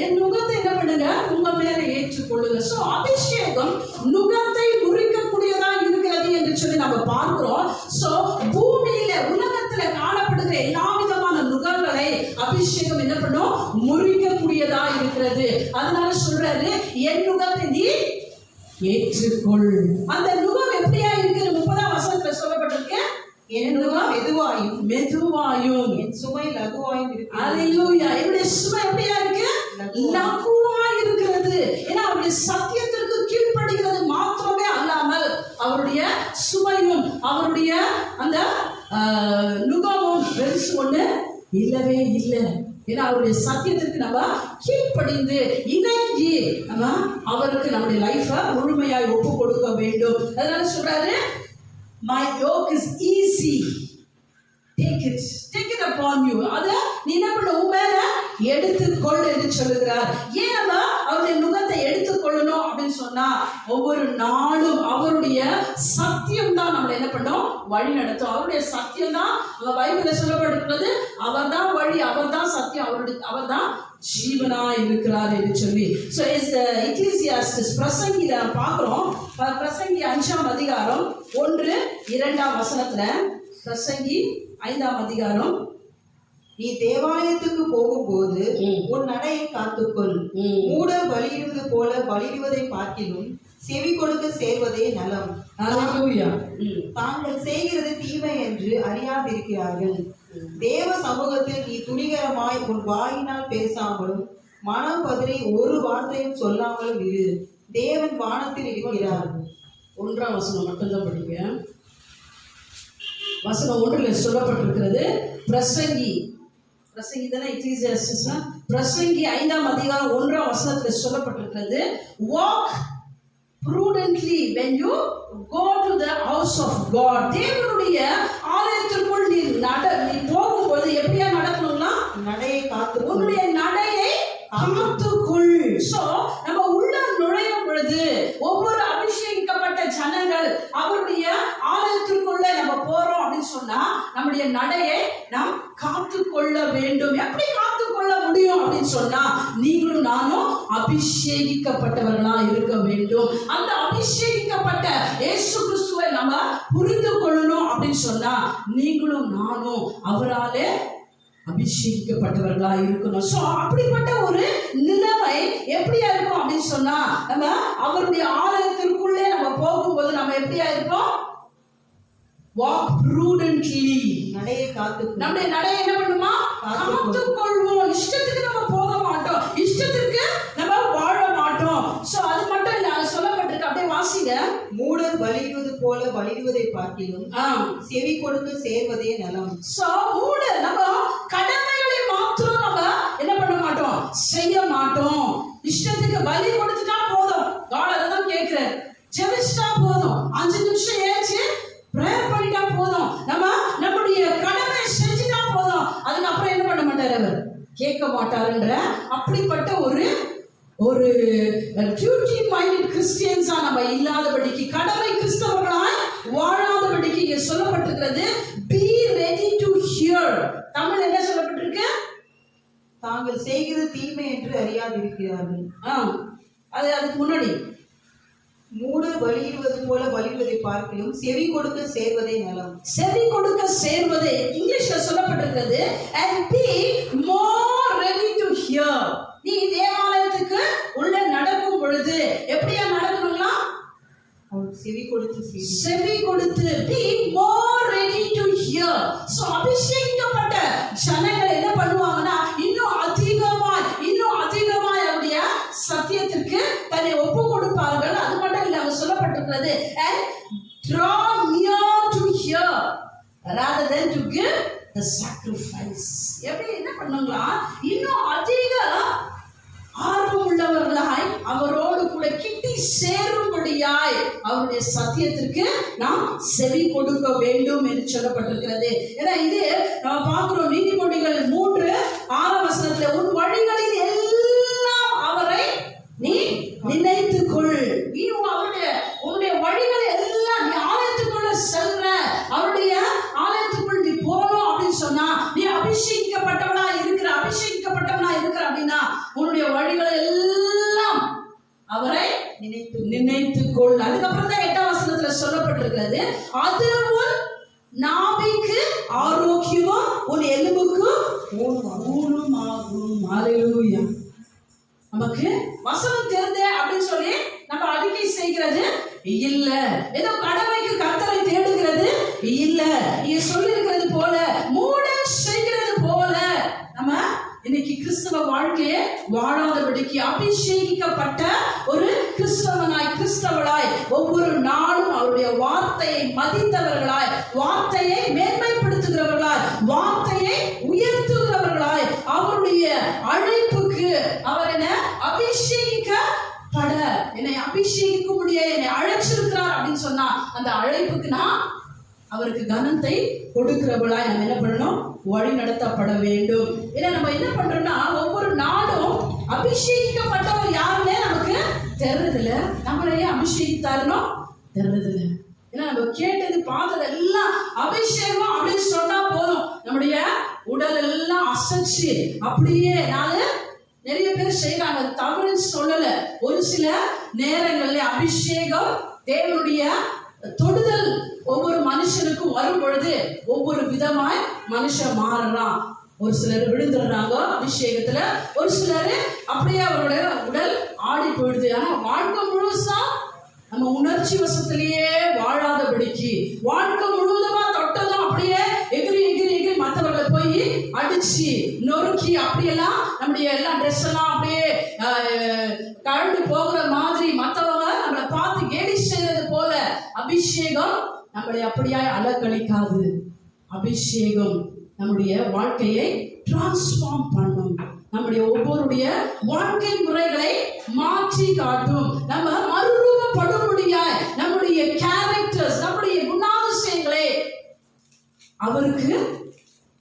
என் நுகத்தை என்ன பண்ணுங்க? உங்க மேல ஏற்றுக்கொள்ளுங்க. சோ அபிஷேகம் நுகத்தை முறிக்கக்கூடியதா இருக்கிறது என்று சொல்லி நம்ம பார்க்கிறோம். சோ பூமியில உலகத்துல காணப்படுகிற எல்லா விதமான நுகங்களை அபிஷேகம் என்ன பண்ணும்? முறிக்கக்கூடியதா இருக்கிறது. அதனால சொல்றாரு, என் நுகத்தை நீ ஏற்றுக்கொள். அந்த நுகம் எப்படியா இருக்கு? 30ஆம் வசனத்துல சொல்லப்பட்டிருக்கு, என் நுகம் மெதுவாயும் என் சுமை லகுவாயும் இருக்கு. அல்லேலூயா. என்னுடைய சுமை எப்படியா இருக்கு? லகுவா இருக்கிறது. ஏன்னா அவருடைய சத்தியத்திற்கு கீழ்ப்படுகிறது மாத்திரமே அல்லாமல் அவருடைய சுமையும் அவருடைய அந்த நுகமும் பெருசு ஒண்ணு இல்லவே இல்லை. ஏன்னா அவருடைய சத்தியத்திற்கு நம்ம கீழ்ப்படிந்து இணங்கி நம்ம அவருக்கு நம்முடைய லைஃபை முழுமையாய் ஒப்பு கொடுக்க வேண்டும். அதனால சொல்றாரு, my yoke is easy, take it upon you. அத நீ என்ன பண்ண? உண்மையில எடுத்துக்கொள் என்று சொல்லுகிறார். ஏன் அவருடைய நுகத்தை எடுத்துக்கொள்ளணும் அப்படின்னு சொன்னா, ஒவ்வொரு நாளும் அவருடைய சத்தியம் தான் நம்மளை என்ன பண்ணோம்? வழி நடத்தும். அவருடைய சத்தியம் தான் பைபிள்ல சொல்லப்பட்டிருக்கிறது. அவர் தான் வழி, அவர் தான் சத்தியம், அவர் தான் ஜீவனா இருக்கிறார் என்று சொல்லி. சோ எக்லீசியாஸ்டிஸ் பிரசங்கில பார்க்கிறோம். பிரசங்கி 5ஆம் அதிகாரம் 1-2ஆம் வசனத்துல, பிரசங்கி 5ஆம் அதிகாரம், நீ தேவாலயத்துக்கு போகும்போது உன் நடையை காத்துக்கொள். மூடர் பலியிடுவது போல பலியிடுவதை பார்க்கிலும் செவி கொடுக்க சேர்வதே நலம். தாங்கள் செய்கிறது தீமை என்று அறியாதிருக்கிறார்கள். தேவ சமூகத்தில் நீ துணிகரமாய் உன் வாயினால் பேசாமலும் மனம் பதறி ஒரு வார்த்தையும் சொல்லாமலும் இரு. தேவன் வானத்தில் இருக்கிறார். 1ஆம் வசனம் மட்டும்தான் படிங்க. வசனம் 1ல சொல்லப்பட்டிருக்கிறது, பிரசங்கி தானே எக்லீசியாஸ்டிஸ்னா, பிரசங்கி 5ஆம் அதிகாரம் 1ஆம் வசனத்துல சொல்லப்பட்டிருக்கிறது, walk prudently when you go to the house of God. தேவனுடைய ஆலயத்திற்குள் நீ போகும்போது எப்படியா நடக்கணும்னா, நடையை காத்து, உன்னுடைய நடையை காத்துக்கொள். சோ நம்ம உள்ள நுழையும் பொழுது ஒவ்வொரு அபிஷேகிக்கப்பட்ட ஜனங்கள் அவருடைய ஆலயத்திற்குள்ள நம்ம போறோம் அப்படின்னு சொன்னா, நம்முடைய நடையை நாம் காத்துக்கொள்ள வேண்டும். எப்படி காத்துக்கொள்ள முடியும் அப்படின்னு சொன்னா, நீங்களும் நானும் அபிஷேகிக்கப்பட்டவர்களா இருக்க வேண்டும். அந்த அபிஷேகிக்கப்பட்ட இயேசு கிறிஸ்துவை நம்ம புரிந்து கொள்ளணும் அப்படின்னு சொன்னா, நீங்களும் நானும் அவராலே அபிஷேகிக்கப்பட்டவர்களா இருக்கணும். சோ அப்படிப்பட்ட ஒரு நிலைமை எப்படியா இருக்கும் அப்படின்னு சொன்னா, நம்ம அவருடைய ஆலயத்திற்குள்ளே நம்ம போகும்போது நம்ம எப்படியா இருப்போம்? walk prudently. நடையை காத்து, நம்முடைய நடையை என்ன பண்ணுமா? காத்துக்கொள்வோம். இஷ்டத்துக்கு நம்ம போக மாட்டோம், இஷ்டத்துக்கு நம்ம வாழ மாட்டோம். சோ அது மட்டும் இல்ல, சொல்லப்பட்டிருக்கு, அப்படியே வாசிங்க. மூடர் பலியிடுவது போல பலியிடுவதை பார்க்கிலும் செவி கொடுக்க சேர்வதே நலம். சோ மூடர் நம்ம கடமைகளை மாத்திரம் நம்ம என்ன பண்ண மாட்டோம்? செய்ய மாட்டோம். இஷ்டத்துக்கு பலி கொடுத்துட்டா போதும், காட் அதான் கேட்கிறார். ஜெபிச்சா போதும், 5 நிமிஷம் ஏச்சு பிரேயர் பண்ணிட்டா போதும், நம்முடைய கடமை செஞ்சுட்டா போதும், அதுக்கப்புறம் என்ன பண்ண மாட்டார்? அவர் கேட்க மாட்டாருன்ற அப்படிப்பட்ட ஒரு டியூட்டி மைண்டட் கிறிஸ்டியன்ஸா நம்ம இல்லாதபடிக்கு, கடமை கிறிஸ்தவர்களாய் வாழாதபடிக்கு இங்க சொல்லப்பட்டிருக்கிறது. be ready to hear. Tamil என்ன சொல்லப்பட்டிருக்கு? தாங்கள் செய்கிறது தீமை என்று அறியாதிருக்கிறார்கள். அதுக்கு முன்னாடி, மூடர் பலியிடுவது போல பலியிடுவதை பார்க்கிலும் செவி கொடுக்க சேர்வதே நலம். செவி கொடுக்க சேர்வதே இங்கிலீஷ்ல சொல்லப்பட்டிருக்கிறது. and be more ready to hear. நீ தேவாலயத்துக்கு உள்ள நடக்கும் பொழுது எப்படியா நடக்கணும்னா, செவி கொடுத்து be more ready to hear. So அபிஷேகிக்கப்பட்ட ஜனங்கள் என்ன பண்ணுவாங்கன்னா, இன்னும் அதிகமாய் அவருடைய சத்தியத்திற்கு தன்னை ஒப்பு கொடுப்பார்கள். அது மட்டும் இல்ல, அவங்க சொல்லப்பட்டிருக்கிறது and draw near to hear rather than to give the sacrifice. எப்படி என்ன பண்ணுங்களா, இன்னும் அதிக ஆர்வம் உள்ளவர்களாய் அவரோடு கூட கிட்டி சேரும்படியாய் அவருடைய சத்தியத்திற்கு நாம் செவி கொடுக்க வேண்டும் என்று சொல்லப்பட்டிருக்கிறது. ஏன்னா இது நம்ம பார்க்கிறோம், நீதிமொழிகள் 3:6 உன் வழிகளில் எல்லாம் அவரை நீ நினைத்துக்கொள். நீ உன்னுடைய வழிகளை எல்லாம் நீ ஆலயத்துக்குள்ள செல்ற, அவருடைய ஆலயத்துக்குள் நீ போகணும் அப்படின்னு சொன்னா, நீ அபிஷேகிக்கப்பட்டவனா இருக்கிற அப்படின்னா உன்னுடைய வழிகளை எல்லாம் அவரை நினைத்துக்கொள். அதுக்கப்புறம் தான் 8 சொல்லப்பட்டிருக்கிறது, அது உன் நாபிக்கு ஆரோக்கியமும் உன் எலும்புக்கு ஊனமாகும். ஹல்லேலூயா. நமக்கு வசனம் தெரிந்தே அப்படின்னு சொல்லி நம்ம அறிக்கை செய்கிறது இல்ல, ஏதோ கடமைக்கு கர்த்தரை தேடுகிறது இல்ல, நீங்க சொல்லி இருக்கிறது போல மூடன் செய்கிறது போல நம்ம இன்னைக்கு கிறிஸ்தவ வாழ்க்கையை வாழாதபடிக்கு அபிஷேகிக்கப்பட்ட ஒரு கிறிஸ்தவளாய் ஒவ்வொரு நாளும் அவருடைய வார்த்தையை மதித்தவர்களாய், வார்த்தையை மேன்மைப்படுத்துகிறவர்களாய், வார்த்தையை உயர்த்துகிறவர்களாய், அவருடைய அழைப்புக்கு அவர் என என்னை அபிஷேகிக்க முடிய என்னை அழைச்சிருக்கிறார் அப்படின்னு சொன்னா அந்த அழைப்புக்கு நான் அவருக்கு கனத்தை கொடுக்கிறவளாய் நம்ம என்ன பண்ணணும், வழி நடத்தப்பட வேண்டும். ஏன்னா நம்ம என்ன பண்றோம்னா ஒவ்வொரு நாளும் அபிஷேகிக்கப்பட்டவர் யாருன்னே நமக்கு தெரிறதில்ல, நம்மளையே அபிஷேகித்தாருனோ தெரிறதில்ல. ஏன்னா நம்ம கேட்டது பார்த்தது எல்லாம் அபிஷேகம் அப்படின்னு சொன்னா போதும், நம்முடைய உடல் எல்லாம் அசைச்சு அப்படியே நிறைய பேர் செய்யறாங்க, தவறுன்னு சொல்லல. ஒரு சில நேரங்கள்ல அபிஷேகம் தேவனுடைய தொடுதல் ஒவ்வொரு மனுஷனுக்கும் வரும் பொழுது ஒவ்வொரு விதமாய் மனுஷன் மாறலாம். ஒரு சிலர் விழுந்துடுறாங்க அபிஷேகத்துல, ஒரு சிலர் அப்படியே அவருடைய உடல் ஆடி போயிடுது. ஆனா வாழ்க்கை முழுசா நம்ம உணர்ச்சி வசத்திலேயே வாழாதபடிக்கு, வாழ்க்கை முழுவதுமா தொட்டதும் அப்படியே எகிரி மற்றவர்களை போய் அடிச்சு நொறுக்கி அப்படியெல்லாம் நம்முடைய எல்லாம் ட்ரெஸ் எல்லாம் அப்படியே கழண்டு போகிற மாதிரி மற்றவங்க நம்மளை பார்த்து கேலி செய்யறது போல அபிஷேகம் நம்மளை அப்படியாய் அலக்களிக்காது. அபிஷேகம் நம்முடைய வாழ்க்கையை டிரான்ஸ்ஃபார்ம் பண்ணும், நம்முடைய ஒவ்வொருடைய வாழ்க்கை முறைகளை மாற்றி காட்டும். நம்ம மறுரூபப்படும்படியாய் நம்முடைய கேரக்டர்ஸ், நம்முடைய குணாதிசயங்களை அவருக்கு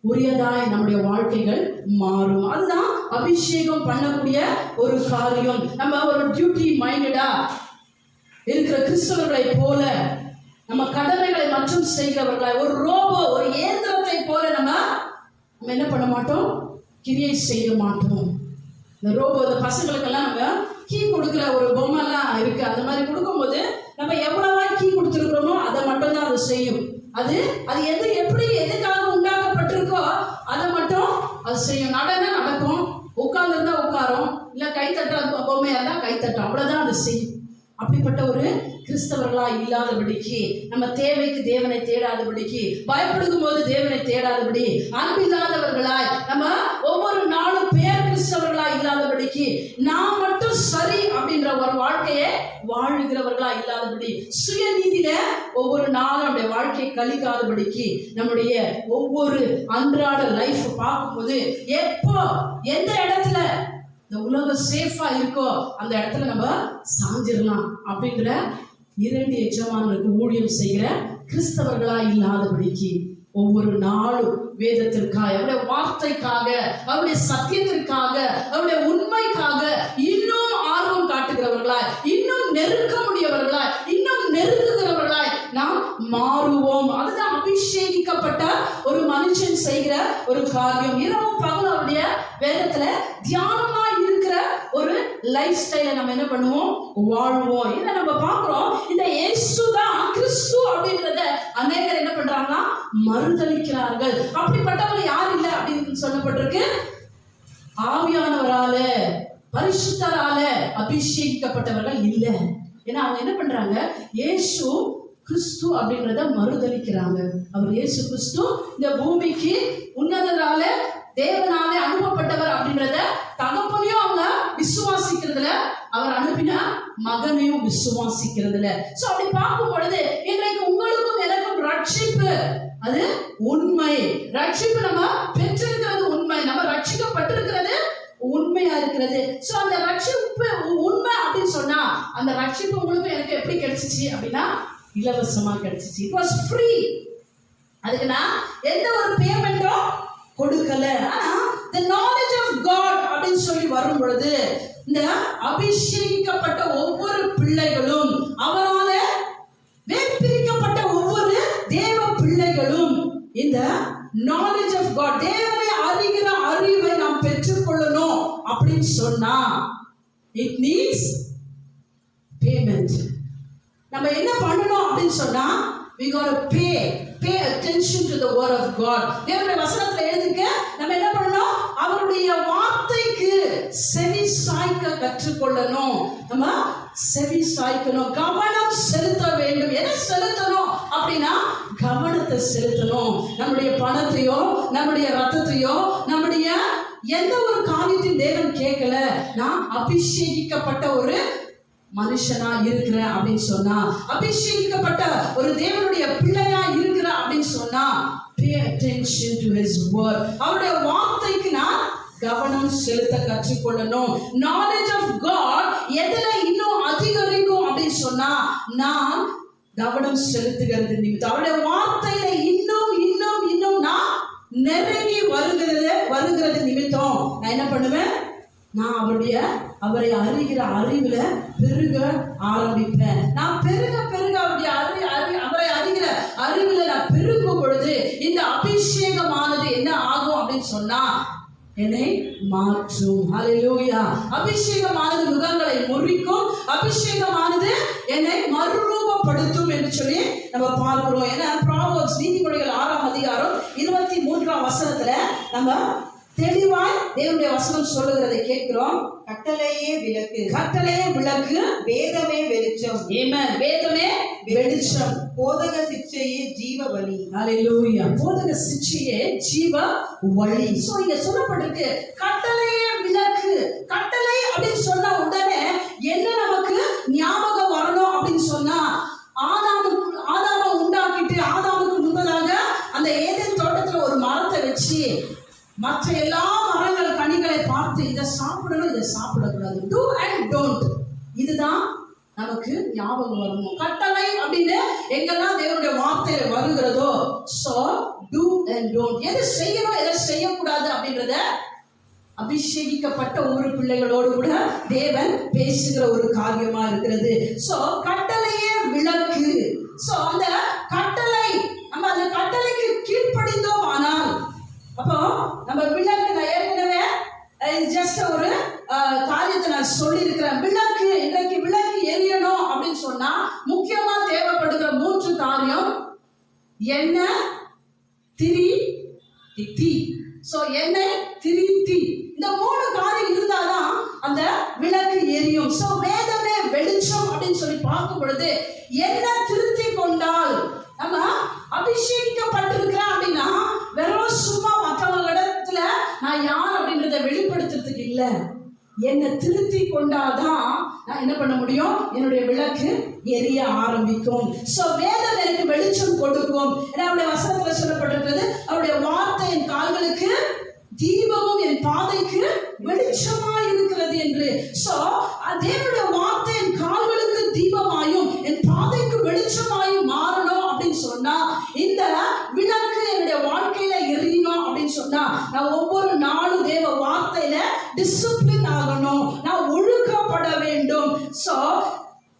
உரியதாய் நம்முடைய வாழ்க்கைகள் மாறும். அதுதான் அபிஷேகம் பண்ணக்கூடிய ஒரு காரியம். நம்ம ஒரு டியூட்டி மைண்டடா இருக்கிற கிறிஸ்தவர்களை போல நம்ம கடமைகளை மற்றும் செய்கிறவர்களாய் ஒரு ரோபோ, ஒரு இயந்திரத்தை போல நம்ம என்ன பண்ண மாட்டோம், கிரியை செய்ய மாட்டோம். இந்த ரோபோ, இந்த பசங்களுக்கெல்லாம் நம்ம கீ கொடுக்குற ஒரு பொம்மைலாம் இருக்கு, அந்த மாதிரி கொடுக்கும்போது நம்ம எவ்வளவா கீ கொடுத்துருக்கிறோமோ அதை மட்டும் தான் அது செய்யும். அது எப்படி எதுக்காக உண்டாக்கப்பட்டிருக்கோ அதை மட்டும் அது செய்யும். நடக்கும், உட்கார்ந்துருந்தா உட்காரும், இல்ல கைத்தட்ட பொம்மையா இருந்தா கைத்தட்டும், அவ்வளவுதான் அது செய்யும். அப்படிப்பட்ட ஒரு கிறிஸ்தவர்களா இல்லாதபடிக்கு, நம்ம தேவைக்கு தேவனை தேடாதபடிக்கு, பயப்படுக்கும் போது தேவனை தேடாதபடி, அன்பில்லாதவர்களாய் நம்ம ஒவ்வொரு நாளும் பேர் கிறிஸ்தவர்களா இல்லாதபடிக்கு, நான் மட்டும் சரி அப்படின்ற ஒரு வாழ்க்கையை வாழுகிறவர்களா இல்லாதபடி, சுயநீதியில ஒவ்வொரு நாளும் நம்முடைய வாழ்க்கையை கழிக்காதபடிக்கு, நம்முடைய ஒவ்வொரு அன்றாட லைஃப் பார்க்கும்போது எப்போ எந்த இடத்துல இந்த உலகம் சேஃபா இருக்கோ அந்த இடத்துல நம்ம சாஞ்சிடலாம் அப்படிங்கிற 2 எஜமானருக்கு ஊழியம் செய்கிற கிறிஸ்தவர்களா இல்லாதபடிக்கு ஒவ்வொரு நாளும் வேதத்திற்காக, அவருடைய வார்த்தைக்காக, அவருடைய சத்தியத்திற்காக, அவருடைய உண்மைக்காக இன்னும் ஆர்வம் காட்டுகிறவர்களாய், இன்னும் நெருக்க முடியவர்களாய், இன்னும் நெருங்குகிறவர்களாய் நாம் மாறுவோம். அதுதான் அபிஷேகிக்கப்பட்ட ஒரு மனுஷன் செய்கிற ஒரு காரியம். இரவும் பகல் அவருடைய வேதத்துல தியானமா இருக்கிற ஒரு லைஃப் ஸ்டைலை நம்ம என்ன பண்ணுவோம், வாழ்வோம். இதை நம்ம பார்க்கிறோம். இந்த இயேசுதான் கிறிஸ்து அப்படின்றத அநேகர் என்ன பண்றாங்கன்னா மறுதலிக்கிறார்கள். அப்படிப்பட்டவர்கள் யார் இல்லை அப்படின்னு சொல்லப்பட்டிருக்கு, ஆவியானவரால பரிசுத்தரால அபிஷேகிக்கப்பட்டவர்கள் இல்லை. ஏன்னா அவங்க என்ன பண்றாங்க, இயேசு கிறிஸ்து அப்படின்றத மறுதலிக்கிறாங்க. அவர் இயேசு கிறிஸ்து இந்த பூமிக்கு உன்னதரால தேவனாலே அனுப்பப்பட்டவர் அப்படின்றத தகப்பனையும் அவங்க விசுவாசிக்கிறதுல, அவர் அனுப்பின மகனையும் விசுவாசிக்கிறதுல. சோ அப்படி பார்க்கும் பொழுது இன்றைக்கு உங்களுக்கும் எனக்கும் ரட்சிப்பு அது உண்மை. ரட்சிப்பு நம்ம பெற்றிருக்கிறது உண்மை, நம்ம ரட்சிக்கப்பட்டிருக்கிறது உண்மை. உண்மையா இருக்கிறது. சோ அந்த ரட்சிப்பு உண்மை அப்படின்னு சொன்னா அந்த ரட்சிப்பு உங்களுக்கு எனக்கு எப்படி கிடைச்சிச்சு அப்படின்னா இலவசமா கிடைச்சிச்சு. It was free. அதுக்கு நான் எந்த ஒரு பேமெண்ட்டும் கொடுக்கல. ஆனா the knowledge of God அப்படின்னு சொல்லி வரும் பொழுது இந்த அபிஷேகிக்கப்பட்ட ஒவ்வொரு பிள்ளைகளும் அவரால வேர்பிரிக்கப்பட்ட ஒவ்வொரு தேவ பிள்ளைகளும் இந்த knowledge of God தேவனை அறிகிற அறிவை நாம் பெற்றுக்கொள்ளணும் அப்படின்னு சொன்னா it needs payment. நம்ம என்ன பண்ணணும் அப்படின்னு சொன்னா we got to pay attention to the word of God. தேவனுடைய வசனத்துல எழுதிக்க நம்ம என்ன பண்ணணும், அவருடைய வார்த்தைக்கு செவி சாய்க்க கற்றுக்கொள்ளணும். நம்ம செவி சாய்க்கணும், கவனம் செலுத்த வேண்டும். எதை செலுத்தணும் அப்படின்னா கவனத்தை செலுத்தணும். நம்முடைய பணத்தையோ நம்முடைய ரத்தத்தையோ நம்முடைய எந்த ஒரு காரியத்தையும் தேவன் கேட்கல. நான் அபிஷேகிக்கப்பட்ட ஒரு மனுஷனா இருக்கிறேன் அப்படின்னு சொன்னா, அபிஷேகிக்கப்பட்ட ஒரு தேவனுடைய பிள்ளையா இருக்கிற அப்படின்னு சொன்னா pay attention to his word. அவருடைய வார்த்தைக்கு நான் கவனம் செலுத்த கற்றுக்கொள்ளணும். knowledge of God எதுல இன்னும் அதிகரிக்கும் அப்படின்னு சொன்னா நான் கவனம் செலுத்துகிறது நிமித்தம் அவருடைய வார்த்தையில இன்னும் இன்னும் இன்னும் நான் நெருங்கி வருகிறது நிமித்தம் நான் என்ன பண்ணுவேன், நான் அவரை அறிகிற அறிவுல பெருக ஆரம்பிப்பேன். நான் பெருக அவருடைய அவரை அறிகிற அறிவுல நான் பெருகும் பொழுது இந்த அபிஷேகமானது என்ன ஆகும் அப்படின்னு சொன்னா என்னை மாற்றும். ஹல்லேலூயா. அபிஷேகமானது முகங்களை முறிக்கும், அபிஷேகமானது என்னை மறுரூபப்படுத்தும் என்று சொல்லி நம்ம பார்க்கிறோம். ஏன்னா ப்ராவர்ப்ஸ் நீதிமொழிகள் 6ஆம் அதிகாரம் 23ஆம் வசனத்துல நம்ம தெளிவாய் தேவனுடைய வசனம் சொல்லுகிறதை கேட்கிறோம். கட்டளையே விளக்கு, கட்டளையே விளக்கு, வேதமே வெளிச்சம். ஆமென். வேதமே வெளிச்சம். போதக சிக்ஷையே ஜீவ வழி. ஹல்லேலூயா. போதக சிக்ஷையே ஜீவ வழி. சோ இங்க சொல்லப்பட்டிருக்கு கட்டளையே விளக்கு. கட்டளை அப்படின்னு சொன்னா உடனே என்ன நமக்கு ஞாபகம் வரணும் அப்படின்னு சொன்னா ஆதாமை உண்டாக்கிட்டு ஆதாமுக்கு முன்பதாக அந்த ஏதேன் தோட்டத்துல ஒரு மரத்தை வச்சு மற்ற எல்லா மரங்கள் கனிகளை பார்த்து இதை சாப்பிடணும் இதை சாப்பிடக்கூடாது, டூ அண்ட் டோன்ட், இதுதான் நமக்கு ஞாபகம் வரணும். கட்டளை அப்படின்னு எங்கெல்லாம் தேவனுடைய வார்த்தையில வருகிறதோ சோ டூ அண்ட் டோன்ட், எதை செய்யணும் எதை செய்யக்கூடாது அப்படின்றத அபிஷேகிக்கப்பட்ட ஒரு பிள்ளைகளோடு கூட தேவன் பேசுகிற ஒரு காரியமா இருக்கிறது. சோ கட்டளையே விளக்கு. சோ அந்த கட்டளை நம்ம அந்த கட்டளைக்கு கீழ்ப்படிந்தோம் ஆனால் அப்போ நம்ம விளக்கு, நான் ஏற்கனவே ஜஸ்ட் ஒரு காரியத்தை நான் சொல்லியிருக்கிறேன். விளக்கு இன்றைக்கு விளக்கு எரியணும் அப்படின்னு சொன்னா முக்கியமா தேவைப்படுகிற 3 காரியம்: எண்ணெய், திரி, தீ. சோ எண்ணெய், திரி, தீ, இந்த 3 காரியம் இருந்தாதான் அந்த விளக்கு எரியும். சோ வேதமே வெளிச்சம் அப்படின்னு சொல்லி பார்க்கும் பொழுது என்ன திருத்தி கொண்டால் நம்ம அபிஷேகிக்கப்பட்டிருக்கிறேன் அப்படின்னா வெறும் சும்மா மற்றவங்களிடத்துல நான் யார் அப்படின்றத வெளிப்படுத்துறதுக்கு இல்ல, என்னை திருத்தி கொண்டாதான் நான் என்ன பண்ண முடியும், என்னுடைய விளக்கு எரிய ஆரம்பிக்கும். சோ வேதம் எனக்கு வெளிச்சம் கொடுக்கும். ஏன்னா அவருடைய வசனத்துல சொல்லப்பட்டிருக்கிறது அவருடைய வார்த்தை என் கால்களுக்கு தீபமும் என் பாதைக்கு வெளிச்சமா இருக்கிறது என்று. சோ தேவனுடைய வார்த்தை என் கால்களுக்கு தீபமாயும் என் பாதைக்கு வெளிச்சமாயும் மாறணும் அப்படின்னு சொன்னா இந்த விளக்கு என்னுடைய வாழ்க்கையில எரியணும் அப்படின்னு சொன்னா நான் ஒவ்வொரு நாளும் தேவ வார்த்தையில டிசிப்ளின் ஆகணும், நான் ஒழுக்கப்பட வேண்டும். சோ